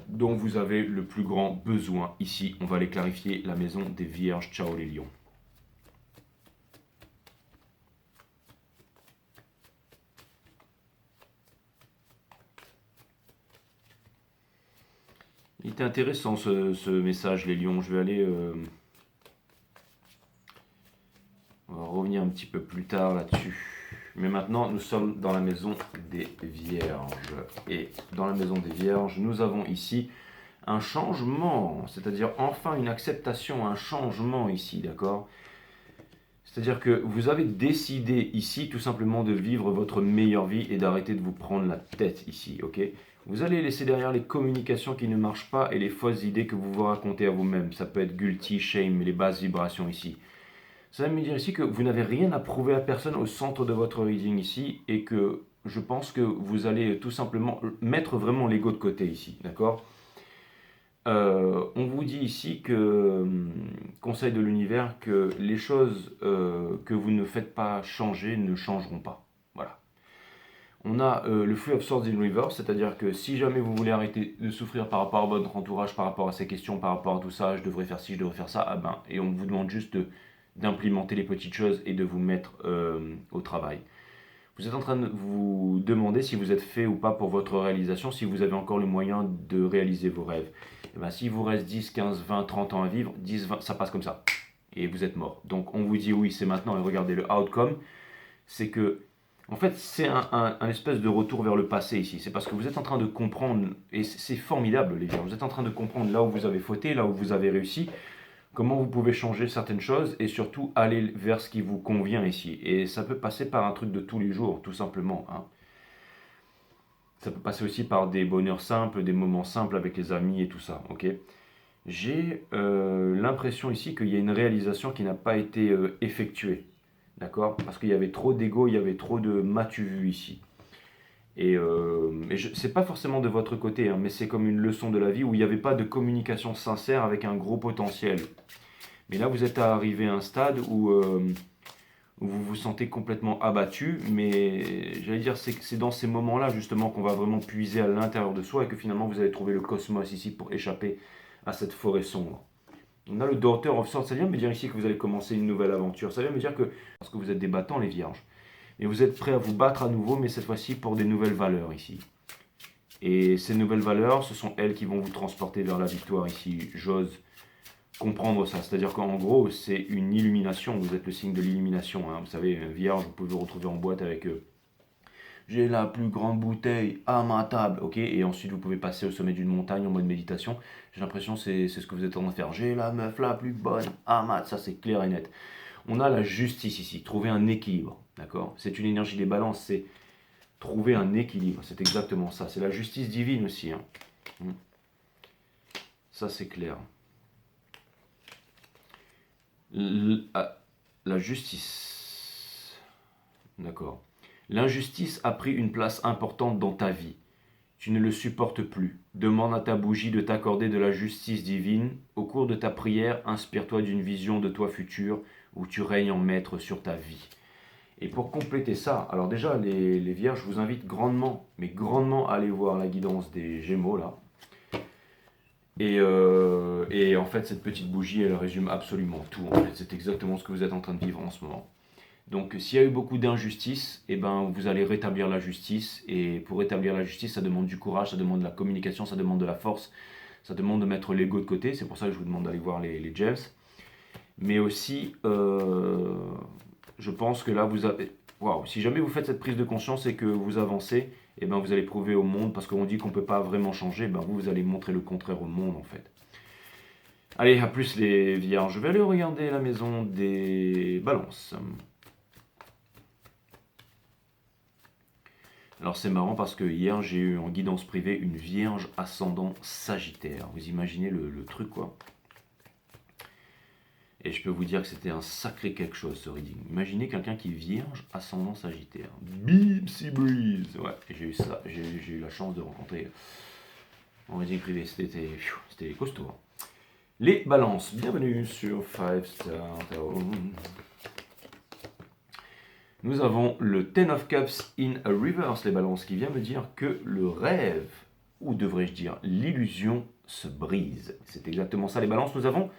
dont vous avez le plus grand besoin. Ici, on va les clarifier, la maison des vierges. Ciao les lions. Il était intéressant ce message, les lions. Je vais aller... on va revenir un petit peu plus tard là-dessus. Mais maintenant, nous sommes dans la maison des vierges. Et dans la maison des vierges, nous avons ici un changement. C'est-à-dire enfin une acceptation, un changement ici, d'accord ? C'est-à-dire que vous avez décidé ici tout simplement de vivre votre meilleure vie et d'arrêter de vous prendre la tête ici, ok ? Vous allez laisser derrière les communications qui ne marchent pas et les fausses idées que vous vous racontez à vous-même. Ça peut être guilty, shame, les basses vibrations ici. Ça va me dire ici que vous n'avez rien à prouver à personne au centre de votre reading ici et que je pense que vous allez tout simplement mettre vraiment l'ego de côté ici, d'accord ? On vous dit ici que, conseil de l'univers, que les choses que vous ne faites pas changer ne changeront pas. Voilà. On a le Free of Swords in Reverse, c'est-à-dire que si jamais vous voulez arrêter de souffrir par rapport à votre entourage, par rapport à ces questions, par rapport à tout ça, je devrais faire ci, je devrais faire ça, ah ben, et on vous demande juste d'implémenter les petites choses et de vous mettre au travail. Vous êtes en train de vous demander si vous êtes fait ou pas pour votre réalisation, si vous avez encore le moyen de réaliser vos rêves. Et ben, s'il vous reste 10, 15, 20, 30 ans à vivre, 10, 20, ça passe comme ça. Et vous êtes mort. Donc on vous dit oui, c'est maintenant, et regardez le outcome. C'est que, en fait, c'est un espèce de retour vers le passé ici. C'est parce que vous êtes en train de comprendre, et c'est formidable les gars, vous êtes en train de comprendre là où vous avez fauté, là où vous avez réussi, comment vous pouvez changer certaines choses et surtout aller vers ce qui vous convient ici. Et ça peut passer par un truc de tous les jours, tout simplement, hein. Ça peut passer aussi par des bonheurs simples, des moments simples avec les amis et tout ça, ok ? J'ai l'impression ici qu'il y a une réalisation qui n'a pas été effectuée, d'accord ? Parce qu'il y avait trop d'ego, il y avait trop de m'as-tu vu ici. Et c'est pas forcément de votre côté, hein, mais c'est comme une leçon de la vie où il n'y avait pas de communication sincère avec un gros potentiel. Mais là, vous êtes arrivé à un stade où vous vous sentez complètement abattu, mais j'allais dire, c'est dans ces moments-là justement qu'on va vraiment puiser à l'intérieur de soi et que finalement vous allez trouver le cosmos ici pour échapper à cette forêt sombre. On a le Daughter of Swords, ça vient me dire ici que vous allez commencer une nouvelle aventure, ça vient me dire que, parce que vous êtes des battants les vierges, et vous êtes prêts à vous battre à nouveau, mais cette fois-ci pour des nouvelles valeurs ici. Et ces nouvelles valeurs, ce sont elles qui vont vous transporter vers la victoire ici, j'ose comprendre ça. C'est-à-dire qu'en gros, c'est une illumination. Vous êtes le signe de l'illumination, hein. Vous savez, vierge, vous pouvez vous retrouver en boîte avec j'ai la plus grande bouteille à ma table, ok. Et ensuite, vous pouvez passer au sommet d'une montagne en mode méditation. J'ai l'impression que c'est ce que vous êtes en train de faire. J'ai la meuf la plus bonne à ma... Ça, c'est clair et net. On a la justice ici. Trouver un équilibre, d'accord. C'est une énergie des balances. C'est trouver un équilibre. C'est exactement ça. C'est la justice divine aussi, hein. Ça, c'est clair. La justice. D'accord. L'injustice a pris une place importante dans ta vie. Tu ne le supportes plus. Demande à ta bougie de t'accorder de la justice divine. Au cours de ta prière, inspire-toi d'une vision de toi futur où tu règnes en maître sur ta vie. Et pour compléter ça, alors déjà les vierges, je vous invite grandement, mais grandement à aller voir la guidance des Gémeaux là. Et en fait, cette petite bougie, elle résume absolument tout. En fait, c'est exactement ce que vous êtes en train de vivre en ce moment. Donc, s'il y a eu beaucoup d'injustice, eh ben, vous allez rétablir la justice. Et pour rétablir la justice, ça demande du courage, ça demande de la communication, ça demande de la force, ça demande de mettre l'ego de côté. C'est pour ça que je vous demande d'aller voir les James. Mais aussi, je pense que là, vous avez... Waouh, si jamais vous faites cette prise de conscience et que vous avancez, eh ben, vous allez prouver au monde, parce qu'on dit qu'on ne peut pas vraiment changer, ben, vous allez montrer le contraire au monde en fait. Allez, à plus les vierges. Je vais aller regarder la maison des balances. Alors c'est marrant parce que hier j'ai eu en guidance privée une vierge ascendant Sagittaire. Vous imaginez le truc quoi. Et je peux vous dire que c'était un sacré quelque chose ce reading. Imaginez quelqu'un qui est vierge ascendant Sagittaire. Bipsy breeze. Ouais, j'ai eu ça. J'ai eu la chance de rencontrer en reading privé. C'était costaud. Hein. Les balances, bienvenue sur 5 Star Tarot. Nous avons le Ten of Cups in a reverse, les balances, qui vient me dire que le rêve, ou devrais-je dire l'illusion, se brise. C'est exactement ça les balances. Nous avons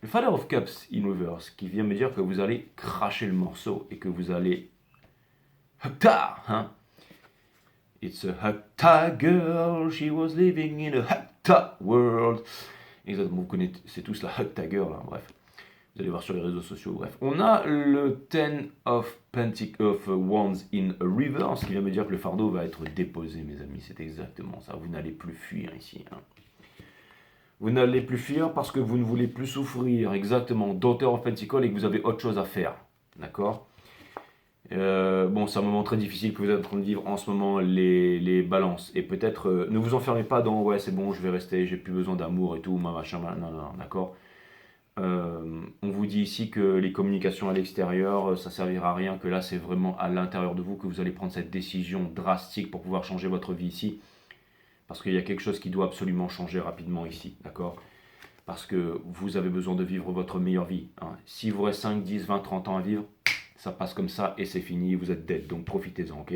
le Father of Cups in reverse, qui vient me dire que vous allez cracher le morceau et que vous allez... Hukta, hein? It's a Hukta girl, she was living in a Hukta world. Exactement, vous connaissez tous la Hukta girl, hein, bref. Vous allez voir sur les réseaux sociaux, bref. On a le Ten of Wands in a reverse, qui vient me dire que le fardeau va être déposé, mes amis. C'est exactement ça. Vous n'allez plus fuir ici. Hein. Vous n'allez plus fuir parce que vous ne voulez plus souffrir, exactement. Daughter of Pentacles et que vous avez autre chose à faire. D'accord bon, c'est un moment très difficile que vous êtes en train de vivre en ce moment, les balances. Et peut-être, ne vous enfermez pas dans « ouais, c'est bon, je vais rester, j'ai plus besoin d'amour et tout, machin, non, d'accord ?» On vous dit ici que les communications à l'extérieur, ça servira à rien, que là c'est vraiment à l'intérieur de vous que vous allez prendre cette décision drastique pour pouvoir changer votre vie ici. Parce qu'il y a quelque chose qui doit absolument changer rapidement ici, d'accord? Parce que vous avez besoin de vivre votre meilleure vie. Hein. Si vous restez 5, 10, 20, 30 ans à vivre, ça passe comme ça et c'est fini, vous êtes dead, donc profitez-en, ok?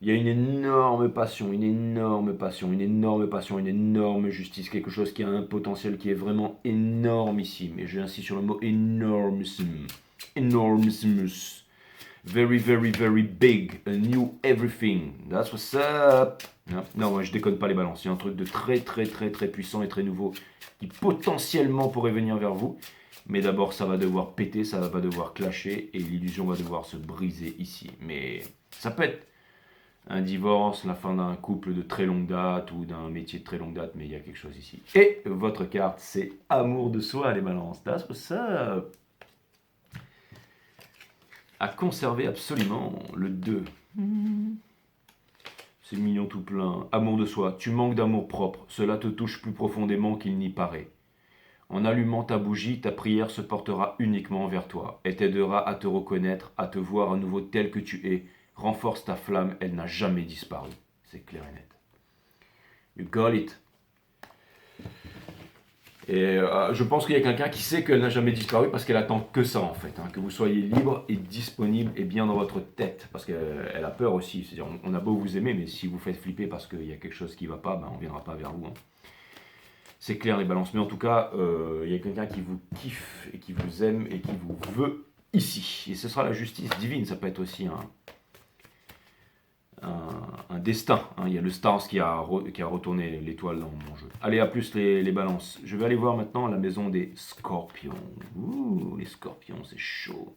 Il y a une énorme passion, une énorme passion, une énorme passion, une énorme justice, quelque chose qui a un potentiel qui est vraiment énormissime. Et j'insiste sur le mot énormissime. Enormissimus. Very, very, very big. A new everything. That's what's up. Non, moi je déconne pas les balances. Il y a un truc de très, très, très, très puissant et très nouveau qui potentiellement pourrait venir vers vous. Mais d'abord, ça va devoir péter, ça va devoir clasher et l'illusion va devoir se briser ici. Mais ça peut être un divorce, la fin d'un couple de très longue date ou d'un métier de très longue date, mais il y a quelque chose ici. Et votre carte, c'est amour de soi, les balances. That's what's up. À conserver absolument le 2. C'est mignon tout plein. Amour de soi. Tu manques d'amour propre. Cela te touche plus profondément qu'il n'y paraît. En allumant ta bougie, ta prière se portera uniquement vers toi et t'aidera à te reconnaître, à te voir à nouveau tel que tu es. Renforce ta flamme, elle n'a jamais disparu. C'est clair et net. You got it. Et je pense qu'il y a quelqu'un qui sait qu'elle n'a jamais disparu parce qu'elle attend que ça en fait. Hein, que vous soyez libre et disponible et bien dans votre tête. Parce qu'elle a peur aussi. C'est-à-dire, on a beau vous aimer, mais si vous faites flipper parce qu'il y a quelque chose qui ne va pas, ben, on ne viendra pas vers vous. Hein. C'est clair les balances. Mais en tout cas, il y a quelqu'un qui vous kiffe et qui vous aime et qui vous veut ici. Et ce sera la justice divine. Ça peut être aussi un destin. Hein. Il y a le Stars qui a retourné l'étoile dans mon jeu. Allez, à plus les balances. Je vais aller voir maintenant la maison des scorpions. Ouh, les scorpions, c'est chaud.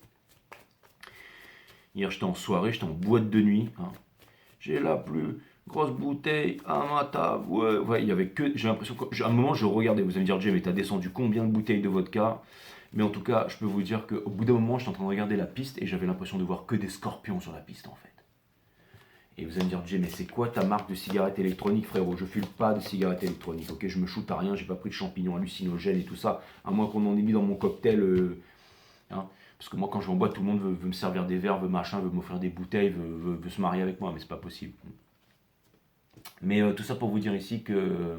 Hier, j'étais en soirée, j'étais en boîte de nuit. Hein. J'ai la plus grosse bouteille à ma table. Ouais, il y avait que... J'ai l'impression qu'à un moment, je regardais. Vous allez me dire, Jay, mais t'as descendu combien de bouteilles de vodka? Mais en tout cas, je peux vous dire qu'au bout d'un moment, j'étais en train de regarder la piste et j'avais l'impression de voir que des scorpions sur la piste, en fait. Et vous allez me dire, Jay, mais c'est quoi ta marque de cigarette électronique, frérot? Je fume pas de cigarette électronique, ok? Je me shoot à rien, j'ai pas pris de champignons hallucinogènes et tout ça, à moins qu'on en ait mis dans mon cocktail. Hein. Parce que moi, quand je vais en boîte, tout le monde veut me servir des verres, veut machin, veut m'offrir des bouteilles, veut se marier avec moi, mais c'est pas possible. Mais tout ça pour vous dire ici que...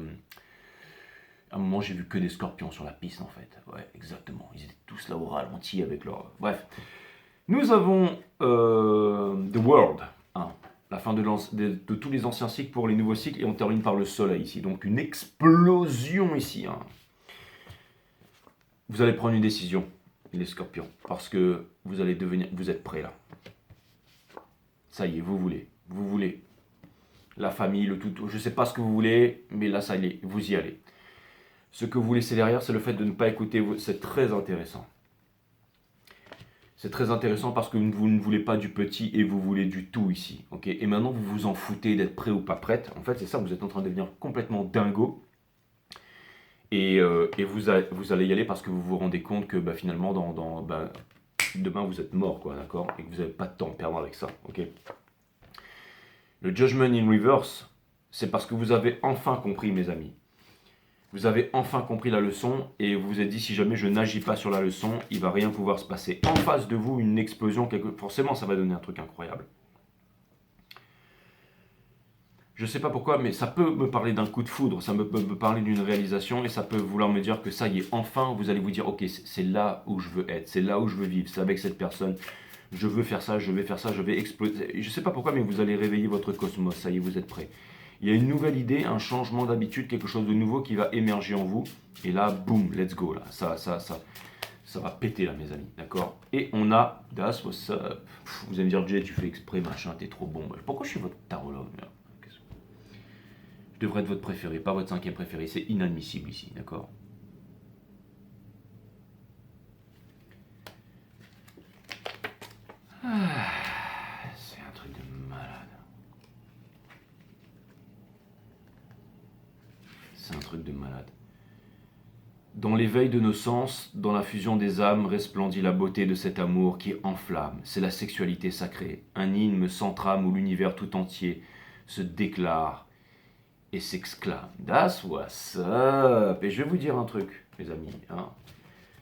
à un moment, j'ai vu que des scorpions sur la piste, en fait. Ouais, exactement. Ils étaient tous là au ralenti avec leur... Bref. Nous avons The World. Hein. La fin de tous les anciens cycles pour les nouveaux cycles. Et on termine par le soleil ici. Donc une explosion ici. Hein. Vous allez prendre une décision, les scorpions. Parce que vous allez devenir... Vous êtes prêts là. Ça y est, vous voulez. Vous voulez. La famille, le tout. Je ne sais pas ce que vous voulez. Mais là, ça y est. Vous y allez. Ce que vous laissez derrière, c'est le fait de ne pas écouter. C'est très intéressant. C'est très intéressant parce que vous ne voulez pas du petit et vous voulez du tout ici. Okay, et maintenant, vous vous en foutez d'être prêt ou pas prête. En fait, c'est ça, vous êtes en train de devenir complètement dingo. Et vous allez y aller parce que vous vous rendez compte que finalement, demain, vous êtes mort, quoi, d'accord? Et que vous n'avez pas de temps à perdre avec ça, ok? Le Judgment in Reverse, c'est parce que vous avez enfin compris, mes amis. Vous avez enfin compris la leçon et vous vous êtes dit, si jamais je n'agis pas sur la leçon, il va rien pouvoir se passer. En face de vous, une explosion, forcément, ça va donner un truc incroyable. Je ne sais pas pourquoi, mais ça peut me parler d'un coup de foudre, ça peut me parler d'une réalisation et ça peut vouloir me dire que ça y est, enfin, vous allez vous dire, ok, c'est là où je veux être, c'est là où je veux vivre, c'est avec cette personne, je veux faire ça, je vais faire ça, je vais exploser. Je ne sais pas pourquoi, mais vous allez réveiller votre cosmos, ça y est, vous êtes prêts. Il y a une nouvelle idée, un changement d'habitude, quelque chose de nouveau qui va émerger en vous. Et là, boum, let's go, là, ça va péter là, mes amis, d'accord? Et on a, that's what's up. Vous allez me dire, Jay, tu fais exprès, machin, t'es trop bon. Pourquoi je suis votre tarologue là? Je devrais être votre préféré, pas votre cinquième préféré. C'est inadmissible ici, d'accord? C'est un truc de malade. C'est un truc de malade. Dans l'éveil de nos sens, dans la fusion des âmes, resplendit la beauté de cet amour qui enflamme. C'est la sexualité sacrée, un hymne sans trame où l'univers tout entier se déclare et s'exclame. That's what's up. Et je vais vous dire un truc, mes amis. Hein.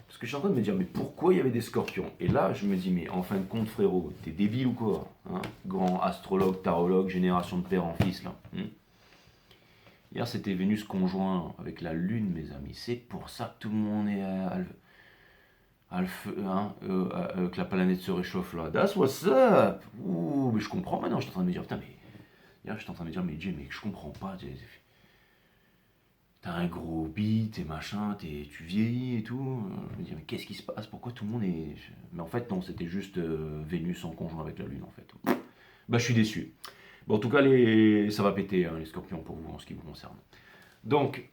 Parce que je suis en train de me dire, mais pourquoi il y avait des scorpions? Et là, je me dis, mais en fin de compte, frérot, t'es débile ou quoi? Hein? Grand astrologue, tarologue, génération de père en fils, là. Hier, c'était Vénus conjoint avec la Lune, mes amis. C'est pour ça que tout le monde est à le feu, hein, que la planète se réchauffe là. That's what's up. Ouh, mais je comprends maintenant. Je suis en train de me dire, putain, mais hier, j'étais en train de me dire, mais Jay, mais je comprends pas. T'as un gros beat et machin, tu vieillis et tout. Je me dis, mais qu'est-ce qui se passe? Pourquoi tout le monde est. Mais en fait, non, c'était juste Vénus en conjoint avec la Lune, en fait. Bah, je suis déçu. Bon, en tout cas, ça va péter, hein, les scorpions, pour vous, en ce qui vous concerne. Donc,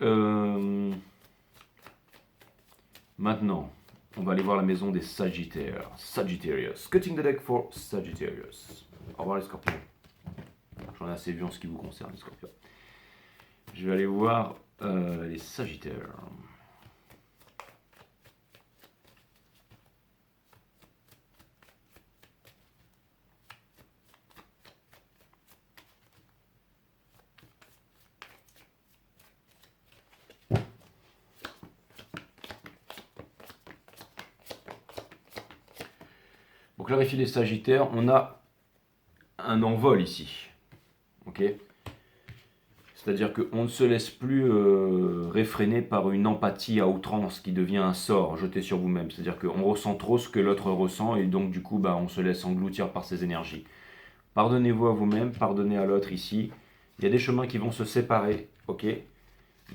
maintenant, on va aller voir la maison des Sagittaires. Sagittarius. Cutting the deck for Sagittarius. Au revoir les scorpions. J'en ai assez vu en ce qui vous concerne, les scorpions. Je vais aller voir les Sagittaires. Pour clarifier les Sagittaires, on a un envol ici. Ok? C'est-à-dire qu'on ne se laisse plus réfréner par une empathie à outrance qui devient un sort jeté sur vous-même. C'est-à-dire qu'on ressent trop ce que l'autre ressent et donc du coup on se laisse engloutir par ses énergies. Pardonnez-vous à vous-même, pardonnez à l'autre ici. Il y a des chemins qui vont se séparer, ok?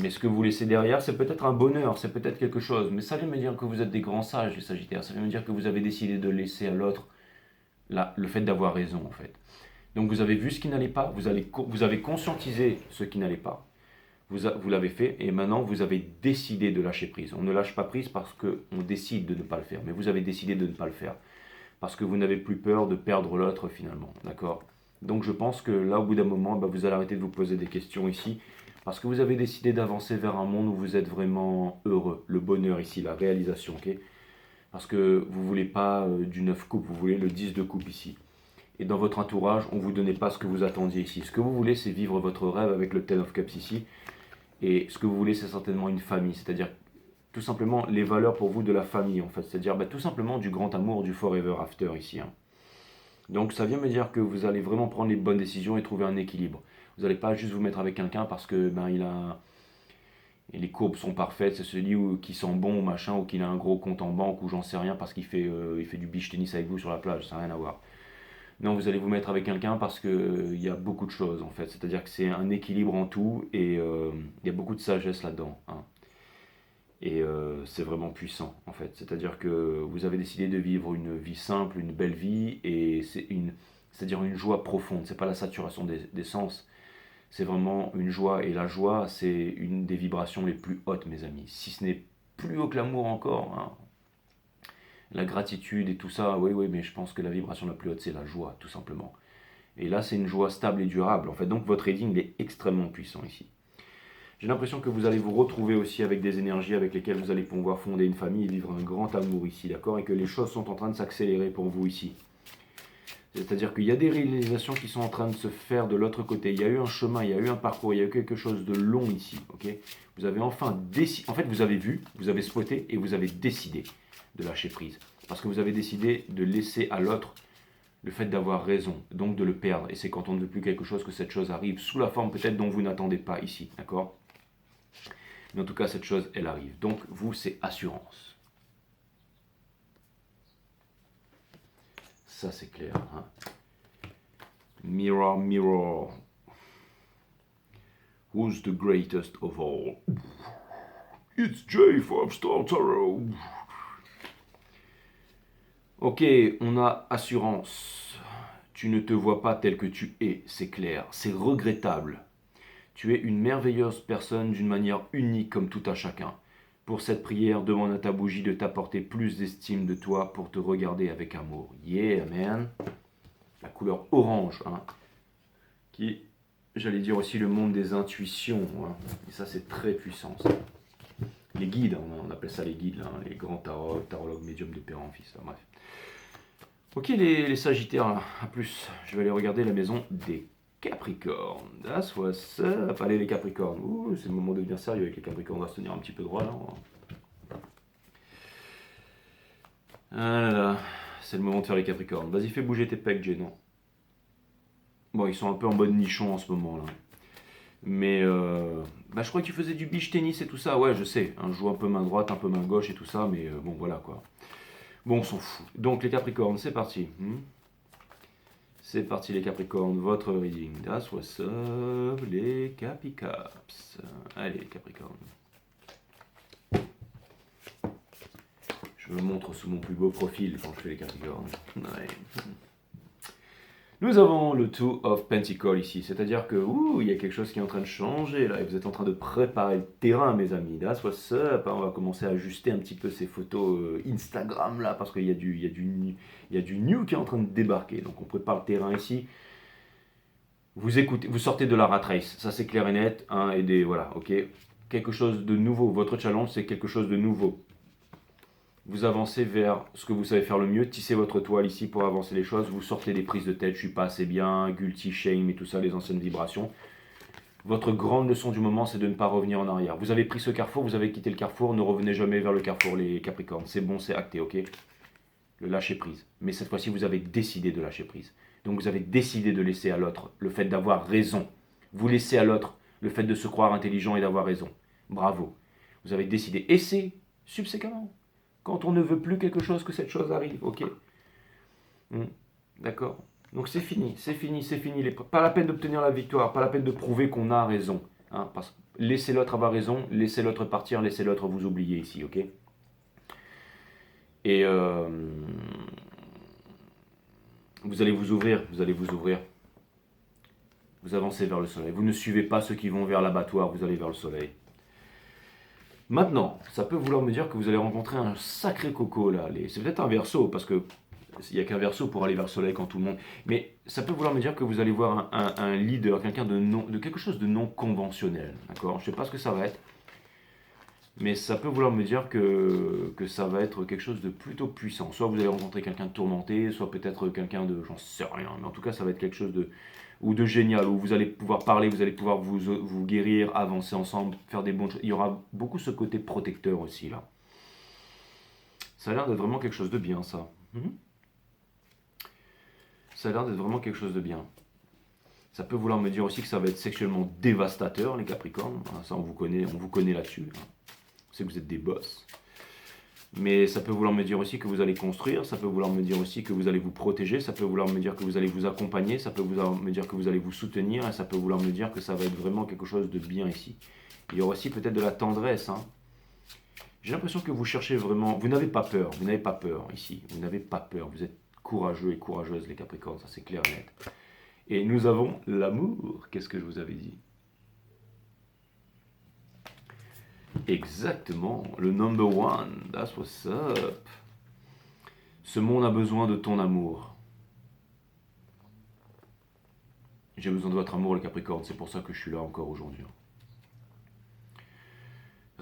Mais ce que vous laissez derrière, c'est peut-être un bonheur, c'est peut-être quelque chose. Mais ça vient me dire que vous êtes des grands sages, les Sagittaires. Ça vient me dire que vous avez décidé de laisser à l'autre le fait d'avoir raison, en fait. Donc vous avez vu ce qui n'allait pas, vous avez conscientisé ce qui n'allait pas, vous l'avez fait et maintenant vous avez décidé de lâcher prise. On ne lâche pas prise parce qu'on décide de ne pas le faire, mais vous avez décidé de ne pas le faire parce que vous n'avez plus peur de perdre l'autre finalement, d'accord? Donc je pense que là au bout d'un moment, vous allez arrêter de vous poser des questions ici parce que vous avez décidé d'avancer vers un monde où vous êtes vraiment heureux, le bonheur ici, la réalisation, ok? Parce que vous ne voulez pas du 9 coupe, vous voulez le 10 de coupe ici. Et dans votre entourage, on ne vous donnait pas ce que vous attendiez ici. Ce que vous voulez, c'est vivre votre rêve avec le Ten of Cups ici. Et ce que vous voulez, c'est certainement une famille. C'est-à-dire, tout simplement, les valeurs pour vous de la famille, en fait. C'est-à-dire, tout simplement, du grand amour, du forever after ici. Hein. Donc, ça vient me dire que vous allez vraiment prendre les bonnes décisions et trouver un équilibre. Vous n'allez pas juste vous mettre avec quelqu'un parce que et les courbes sont parfaites, c'est celui qui sent bon ou machin, ou qu'il a un gros compte en banque, ou j'en sais rien, parce qu'il fait du beach tennis avec vous sur la plage, ça n'a rien à voir. Non, vous allez vous mettre avec quelqu'un parce qu'il y a beaucoup de choses en fait. C'est-à-dire que c'est un équilibre en tout et il y a beaucoup de sagesse là-dedans. Hein. Et c'est vraiment puissant en fait. C'est-à-dire que vous avez décidé de vivre une vie simple, une belle vie et c'est-à-dire une joie profonde. C'est pas la saturation des sens. C'est vraiment une joie et la joie c'est une des vibrations les plus hautes mes amis. Si ce n'est plus haut que l'amour encore, hein, la gratitude et tout ça, oui, mais je pense que la vibration la plus haute, c'est la joie, tout simplement. Et là, c'est une joie stable et durable. En fait, donc votre reading, il est extrêmement puissant ici. J'ai l'impression que vous allez vous retrouver aussi avec des énergies avec lesquelles vous allez pouvoir fonder une famille et vivre un grand amour ici, d'accord? Et que les choses sont en train de s'accélérer pour vous ici. C'est-à-dire qu'il y a des réalisations qui sont en train de se faire de l'autre côté. Il y a eu un chemin, il y a eu un parcours, il y a eu quelque chose de long ici, ok? Vous avez enfin décidé, en fait vous avez vu, vous avez spoté et vous avez décidé de lâcher prise. Parce que vous avez décidé de laisser à l'autre le fait d'avoir raison, donc de le perdre. Et c'est quand on ne veut plus quelque chose que cette chose arrive, sous la forme peut-être dont vous n'attendez pas ici, d'accord? Mais en tout cas, cette chose, elle arrive. Donc, vous, c'est assurance. Ça, c'est clair. Hein? Mirror, mirror. Who's the greatest of all? It's Jay from Star Tarot. Ok, on a assurance. Tu ne te vois pas tel que tu es, c'est clair. C'est regrettable. Tu es une merveilleuse personne d'une manière unique comme tout à chacun. Pour cette prière, demande à ta bougie de t'apporter plus d'estime de toi pour te regarder avec amour. Yeah, man. La couleur orange, hein, qui, j'allais dire aussi le monde des intuitions. Hein. Et ça, c'est très puissant. Ça. Les guides, on appelle ça les guides, hein, les grands tarologues, médiums de père en fils. Bref. Ok, les Sagittaires, là, à plus. Je vais aller regarder la maison des Capricorne, that's what's up. Allez les Capricornes, ouh, c'est le moment de devenir sérieux avec les Capricornes, on va se tenir un petit peu droit là. Ah là là, c'est le moment de faire les Capricornes. Vas-y, fais bouger tes pecs, Jay, non. Bon, ils sont un peu en mode nichon en ce moment là. Mais je crois que tu faisais du beach tennis et tout ça, ouais, je sais. Hein, je joue un peu main droite, un peu main gauche et tout ça, mais bon, voilà quoi. Bon, on s'en fout. Donc les Capricornes, c'est parti. C'est parti les Capricornes, votre reading. That's what's up, les Capicaps. Allez les Capricornes. Je me montre sous mon plus beau profil quand je fais les Capricornes. Ouais. Nous avons le Two of Pentacles ici, c'est-à-dire que il y a quelque chose qui est en train de changer là, et vous êtes en train de préparer le terrain, mes amis. That's what's up. On va commencer à ajuster un petit peu ces photos Instagram là, parce qu'il y a du new qui est en train de débarquer. Donc on prépare le terrain ici. Vous écoutez, vous sortez de la rat race, ça c'est clair et net, hein, et voilà, ok. Quelque chose de nouveau. Votre challenge, c'est quelque chose de nouveau. Vous avancez vers ce que vous savez faire le mieux, tissez votre toile ici pour avancer les choses, vous sortez des prises de tête, je suis pas assez bien, guilty, shame et tout ça, les anciennes vibrations. Votre grande leçon du moment, c'est de ne pas revenir en arrière. Vous avez pris ce carrefour, vous avez quitté le carrefour, ne revenez jamais vers le carrefour, les Capricornes. C'est bon, c'est acté, ok? Le lâcher prise. Mais cette fois-ci, vous avez décidé de lâcher prise. Donc vous avez décidé de laisser à l'autre le fait d'avoir raison. Vous laissez à l'autre le fait de se croire intelligent et d'avoir raison. Bravo. Vous avez décidé. Et c'est subséquemment. Quand on ne veut plus quelque chose, que cette chose arrive, ok? D'accord? Donc c'est fini, c'est fini, c'est fini. Pas la peine d'obtenir la victoire, pas la peine de prouver qu'on a raison. Hein, laissez l'autre avoir raison, laissez l'autre partir, laissez l'autre vous oublier ici, ok? Et vous allez vous ouvrir, vous allez vous ouvrir. Vous avancez vers le soleil. Vous ne suivez pas ceux qui vont vers l'abattoir, vous allez vers le soleil. Maintenant, ça peut vouloir me dire que vous allez rencontrer un sacré coco là. C'est peut-être un verso, parce que il n'y a qu'un verso pour aller vers le soleil quand tout le monde. Mais ça peut vouloir me dire que vous allez voir un leader, quelqu'un de quelque chose de non conventionnel. D'accord? Je ne sais pas ce que ça va être. Mais ça peut vouloir me dire que ça va être quelque chose de plutôt puissant. Soit vous allez rencontrer quelqu'un de tourmenté, soit peut-être quelqu'un de... J'en sais rien. Mais en tout cas, ça va être quelque chose de génial, où vous allez pouvoir parler, vous allez pouvoir vous guérir, avancer ensemble, faire des bonnes choses. Il y aura beaucoup ce côté protecteur aussi, là. Ça a l'air d'être vraiment quelque chose de bien, ça. Ça a l'air d'être vraiment quelque chose de bien. Ça peut vouloir me dire aussi que ça va être sexuellement dévastateur, les Capricornes. Ça, on vous connaît là-dessus. On sait que vous êtes des boss. Mais ça peut vouloir me dire aussi que vous allez construire, ça peut vouloir me dire aussi que vous allez vous protéger, ça peut vouloir me dire que vous allez vous accompagner, ça peut vouloir me dire que vous allez vous soutenir, et ça peut vouloir me dire que ça va être vraiment quelque chose de bien ici. Il y aura aussi peut-être de la tendresse. Hein. J'ai l'impression que vous cherchez vraiment... Vous n'avez pas peur ici. Vous n'avez pas peur. Vous êtes courageux et courageuses les Capricornes, ça c'est clair et net. Et nous avons l'amour. Qu'est-ce que je vous avais dit? Exactement, le number one, that's what's up. Ce monde a besoin de ton amour. J'ai besoin de votre amour, le Capricorne, c'est pour ça que je suis là encore aujourd'hui.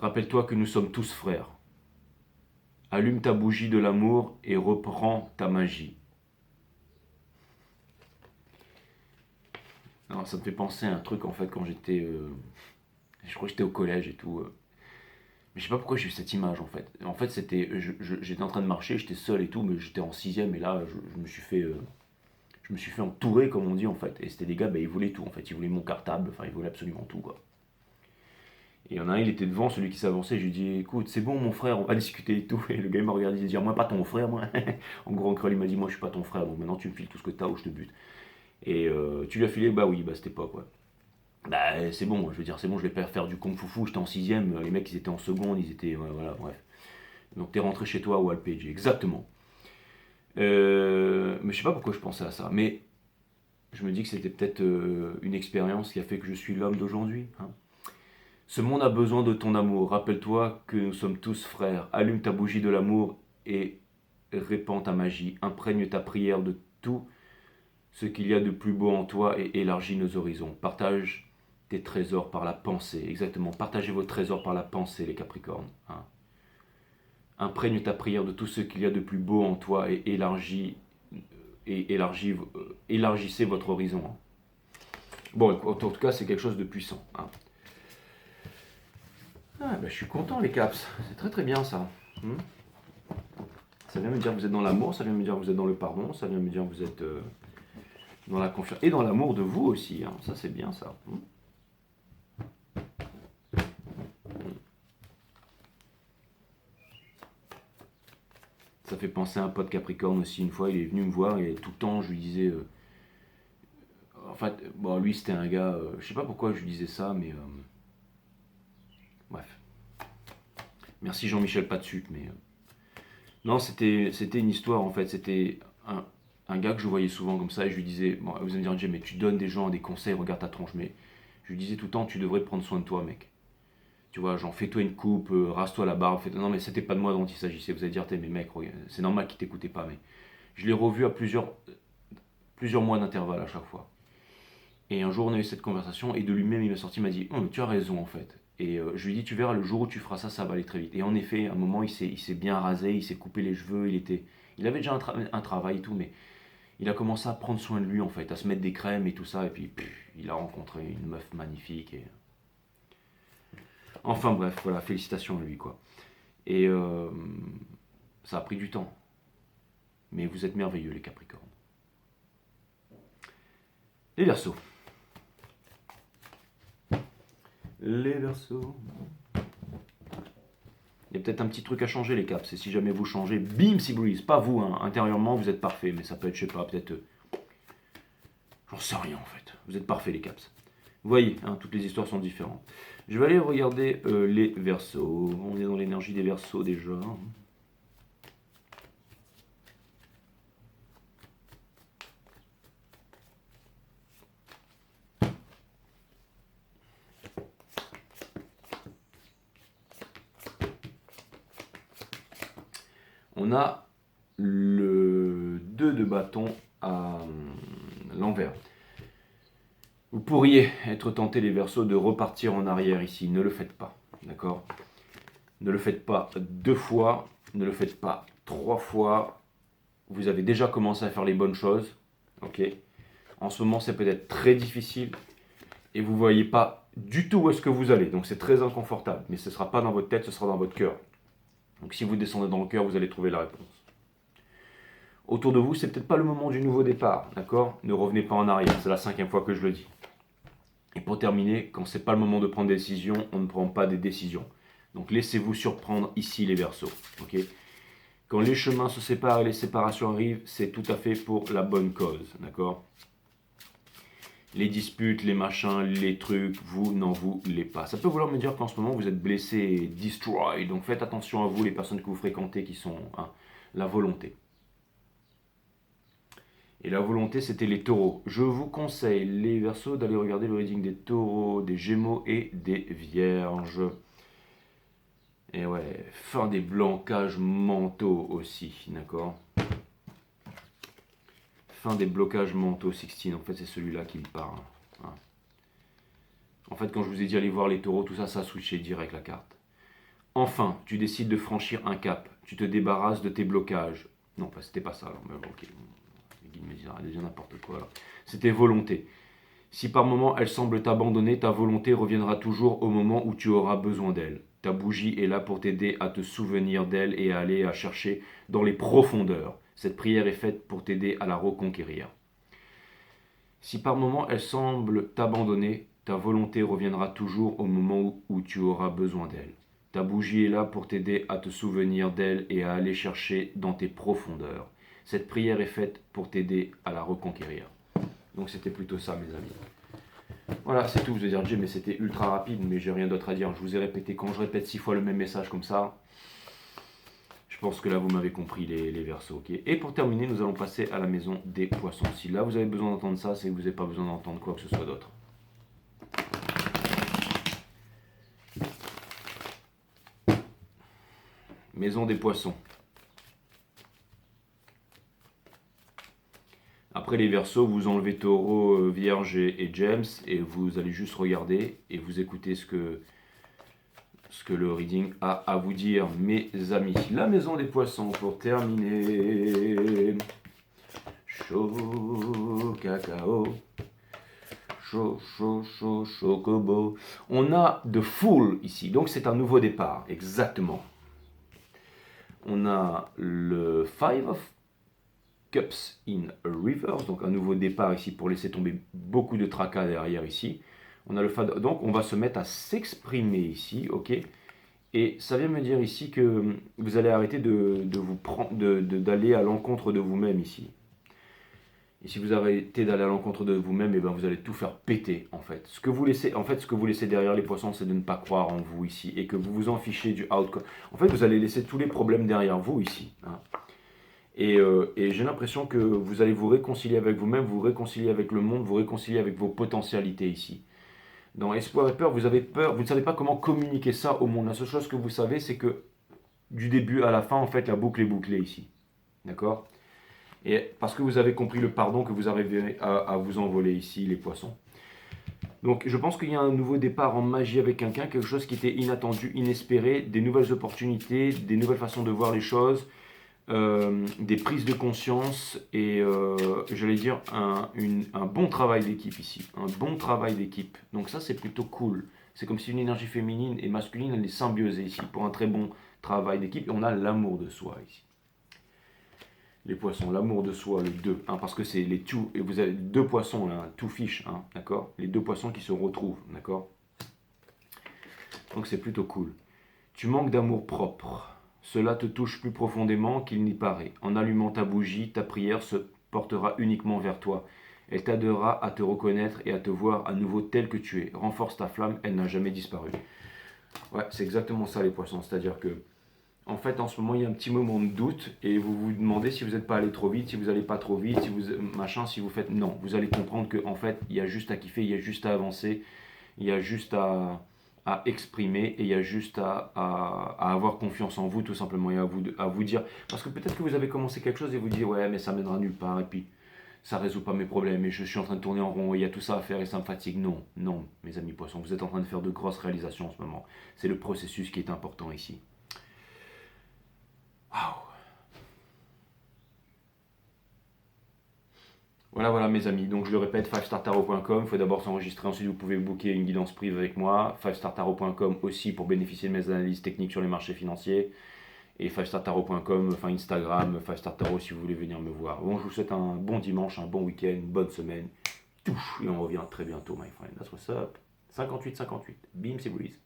Rappelle-toi que nous sommes tous frères. Allume ta bougie de l'amour et reprends ta magie. Alors, ça me fait penser à un truc en fait quand j'étais... je crois que j'étais au collège et tout. Mais je sais pas pourquoi j'ai eu cette image en fait. En fait, c'était, j'étais en train de marcher, j'étais seul et tout, mais j'étais en sixième et là, je me suis fait entourer comme on dit en fait. Et c'était des gars, bah, ils voulaient tout en fait. Ils voulaient mon cartable, enfin ils voulaient absolument tout quoi. Et il y en a un, il était devant, celui qui s'avançait. Je lui dis, écoute, c'est bon mon frère, on va discuter et tout. Et le gars il m'a regardé, il dit, moi pas ton frère, moi. En gros, en créole, il m'a dit, moi je suis pas ton frère, donc maintenant tu me files tout ce que t'as ou je te bute. Et tu lui as filé, bah oui, bah c'était pas quoi. Bah c'est bon, je veux dire, c'est bon, je vais pas faire du kung fu fou, j'étais en sixième, les mecs ils étaient en seconde, ils étaient, ouais, voilà, bref. Donc t'es rentré chez toi ou à LPG, exactement. Mais je sais pas pourquoi je pensais à ça, mais je me dis que c'était peut-être une expérience qui a fait que je suis l'homme d'aujourd'hui. Hein. Ce monde a besoin de ton amour, rappelle-toi que nous sommes tous frères, allume ta bougie de l'amour et répands ta magie, imprègne ta prière de tout ce qu'il y a de plus beau en toi et élargis nos horizons. Partage tes trésors par la pensée, exactement, partagez vos trésors par la pensée les Capricornes. Hein. Imprègne ta prière de tout ce qu'il y a de plus beau en toi et élargissez votre horizon. Hein. Bon, en tout cas, c'est quelque chose de puissant. Hein. Ah, ben, je suis content, les caps. C'est très très bien ça. Ça vient me dire que vous êtes dans l'amour, ça vient me dire que vous êtes dans le pardon, ça vient me dire que vous êtes dans la confiance et dans l'amour de vous aussi. Hein. Ça, c'est bien ça. Ça fait penser à un pote Capricorne aussi. Une fois, il est venu me voir et tout le temps, je lui disais. En fait, bon, lui, c'était un gars. Je sais pas pourquoi je lui disais ça, mais. Bref. Merci Jean-Michel Patsut, mais. Non, c'était une histoire en fait. C'était un gars que je voyais souvent comme ça et je lui disais. Bon, vous allez me dire, Jay, mais tu donnes des gens des conseils, regarde ta tronche. Mais je lui disais tout le temps, tu devrais prendre soin de toi, mec. Tu vois, genre fais-toi une coupe, rase-toi la barbe. Non, mais c'était pas de moi dont il s'agissait. Vous allez dire, mais mec, c'est normal qu'il t'écoutait pas. Mais je l'ai revu à plusieurs mois d'intervalle à chaque fois. Et un jour, on a eu cette conversation et de lui-même, il m'a sorti, il m'a dit, oh, mais tu as raison en fait. Et je lui ai dit, tu verras, le jour où tu feras ça, ça va aller très vite. Et en effet, à un moment, il s'est bien rasé, il s'est coupé les cheveux, il avait déjà un travail et tout, mais il a commencé à prendre soin de lui en fait, à se mettre des crèmes et tout ça. Et puis, il a rencontré une meuf magnifique. Et... Enfin bref, voilà, félicitations à lui quoi. Et ça a pris du temps. Mais vous êtes merveilleux les Capricornes. Les Verseaux. Les Verseaux. Il y a peut-être un petit truc à changer les caps. Et si jamais vous changez, bim, si brise. Pas vous, hein. Intérieurement vous êtes parfait. Mais ça peut être, je sais pas, peut-être... j'en sais rien en fait. Vous êtes parfait les caps. Vous voyez, hein, toutes les histoires sont différentes. Je vais aller regarder les Verseaux. On est dans l'énergie des Verseaux déjà. On a le 2 de bâton à l'envers. Vous pourriez être tenté les Verseaux de repartir en arrière ici. Ne le faites pas. D'accord ? Ne le faites pas 2 fois. Ne le faites pas 3 fois. Vous avez déjà commencé à faire les bonnes choses. Ok ? En ce moment, c'est peut-être très difficile. Et vous ne voyez pas du tout où est-ce que vous allez. Donc c'est très inconfortable. Mais ce ne sera pas dans votre tête, ce sera dans votre cœur. Donc si vous descendez dans le cœur, vous allez trouver la réponse. Autour de vous, c'est peut-être pas le moment du nouveau départ, d'accord ? Ne revenez pas en arrière, c'est la 5e fois que je le dis. Et pour terminer, quand c'est pas le moment de prendre des décisions, on ne prend pas des décisions. Donc laissez-vous surprendre ici les Verseaux, ok ? Quand les chemins se séparent et les séparations arrivent, c'est tout à fait pour la bonne cause, d'accord ? Les disputes, les machins, les trucs, vous n'en voulez pas. Ça peut vouloir me dire qu'en ce moment vous êtes blessé et destroyed. Donc faites attention à vous, les personnes que vous fréquentez qui sont la volonté. Et la volonté, c'était les taureaux. Je vous conseille, les Verseaux, d'aller regarder le reading des taureaux, des gémeaux et des vierges. Et ouais, fin des blocages mentaux aussi, d'accord ? Fin des blocages mentaux, Sixtine. En fait, c'est celui-là qui me parle. Hein. En fait, quand je vous ai dit aller voir les taureaux, tout ça, ça a switché direct la carte. Enfin, tu décides de franchir un cap. Tu te débarrasses de tes blocages. Non, c'était pas ça. Alors, mais ok, les guides me disent, arrête de dire n'importe quoi. Là. C'était volonté. Si par moment elle semble t'abandonner, ta volonté reviendra toujours au moment où tu auras besoin d'elle. Ta bougie est là pour t'aider à te souvenir d'elle et à aller la chercher dans les profondeurs. Cette prière est faite pour t'aider à la reconquérir. Si par moment elle semble t'abandonner, ta volonté reviendra toujours au moment où tu auras besoin d'elle. Ta bougie est là pour t'aider à te souvenir d'elle et à aller chercher dans tes profondeurs. Cette prière est faite pour t'aider à la reconquérir. Donc c'était plutôt ça, mes amis. Voilà, c'est tout. Vous allez dire, Jay, mais c'était ultra rapide, mais j'ai rien d'autre à dire. Je vous ai répété, quand je répète 6 fois le même message comme ça, je pense que là, vous m'avez compris les versos. Ok. Et pour terminer, nous allons passer à la maison des poissons. Si là, vous avez besoin d'entendre ça, c'est que vous n'avez pas besoin d'entendre quoi que ce soit d'autre. Maison des poissons. Après les versos, vous enlevez taureau, vierge et James, et vous allez juste regarder et vous écoutez ce que le reading a à vous dire, mes amis. La maison des poissons pour terminer. Chaud cacao. Chaud, chaud, chaud, chocobo. On a The Fool ici, donc c'est un nouveau départ, exactement. On a le Five of Cups in Reverse, donc un nouveau départ ici pour laisser tomber beaucoup de tracas derrière ici. On a le Fado, donc on va se mettre à s'exprimer ici, ok. Et ça vient me dire ici que vous allez arrêter d'aller à l'encontre de vous-même ici. Et si vous arrêtez d'aller à l'encontre de vous-même, et ben vous allez tout faire péter en fait. Ce que vous laissez derrière les poissons, c'est de ne pas croire en vous ici et que vous vous en fichez du outcome. En fait, vous allez laisser tous les problèmes derrière vous ici. Hein. Et j'ai l'impression que vous allez vous réconcilier avec vous-même, vous réconcilier avec le monde, vous réconcilier avec vos potentialités ici. Dans Espoir et Peur, vous avez peur, vous ne savez pas comment communiquer ça au monde. La seule chose que vous savez, c'est que du début à la fin, en fait, la boucle est bouclée ici. D'accord? Et parce que vous avez compris le pardon que vous arrivez à vous envoler ici, les poissons. Donc je pense qu'il y a un nouveau départ en magie avec quelqu'un, quelque chose qui était inattendu, inespéré, des nouvelles opportunités, des nouvelles façons de voir les choses, des prises de conscience et j'allais dire un bon travail d'équipe ici, un bon travail d'équipe. Donc ça c'est plutôt cool. C'est comme si une énergie féminine et masculine elle est symbiosée ici pour un très bon travail d'équipe. Et on a l'amour de soi ici. Les poissons, l'amour de soi, le 2, hein, parce que c'est les two, et vous avez deux poissons là, two fish, hein, d'accord? Les deux poissons qui se retrouvent, d'accord? Donc c'est plutôt cool. Tu manques d'amour propre. Cela te touche plus profondément qu'il n'y paraît. En allumant ta bougie, ta prière se portera uniquement vers toi. Elle t'aidera à te reconnaître et à te voir à nouveau tel que tu es. Renforce ta flamme, elle n'a jamais disparu. Ouais, c'est exactement ça les poissons, c'est-à-dire que en fait, en ce moment, il y a un petit moment de doute et vous vous demandez si vous n'êtes pas allé trop vite, si vous n'allez pas trop vite, si vous machin, si vous faites non. Vous allez comprendre que en fait, il y a juste à kiffer, il y a juste à avancer, il y a juste à exprimer et il y a juste à avoir confiance en vous tout simplement et à vous dire. Parce que peut-être que vous avez commencé quelque chose et vous dites ouais, mais ça mènera nulle part et puis ça résout pas mes problèmes et je suis en train de tourner en rond et il y a tout ça à faire et ça me fatigue. Non, non, mes amis poissons, vous êtes en train de faire de grosses réalisations en ce moment. C'est le processus qui est important ici. Waouh! Voilà, voilà mes amis. Donc je le répète, 5startaro.com. Il faut d'abord s'enregistrer. Ensuite, vous pouvez booker une guidance privée avec moi. 5startaro.com aussi pour bénéficier de mes analyses techniques sur les marchés financiers. Et 5startaro.com, enfin Instagram, 5startaro si vous voulez venir me voir. Bon, je vous souhaite un bon dimanche, un bon week-end, une bonne semaine. Et on revient très bientôt, my friend. That's what's up. 58-58. Bim, c'est Breeze.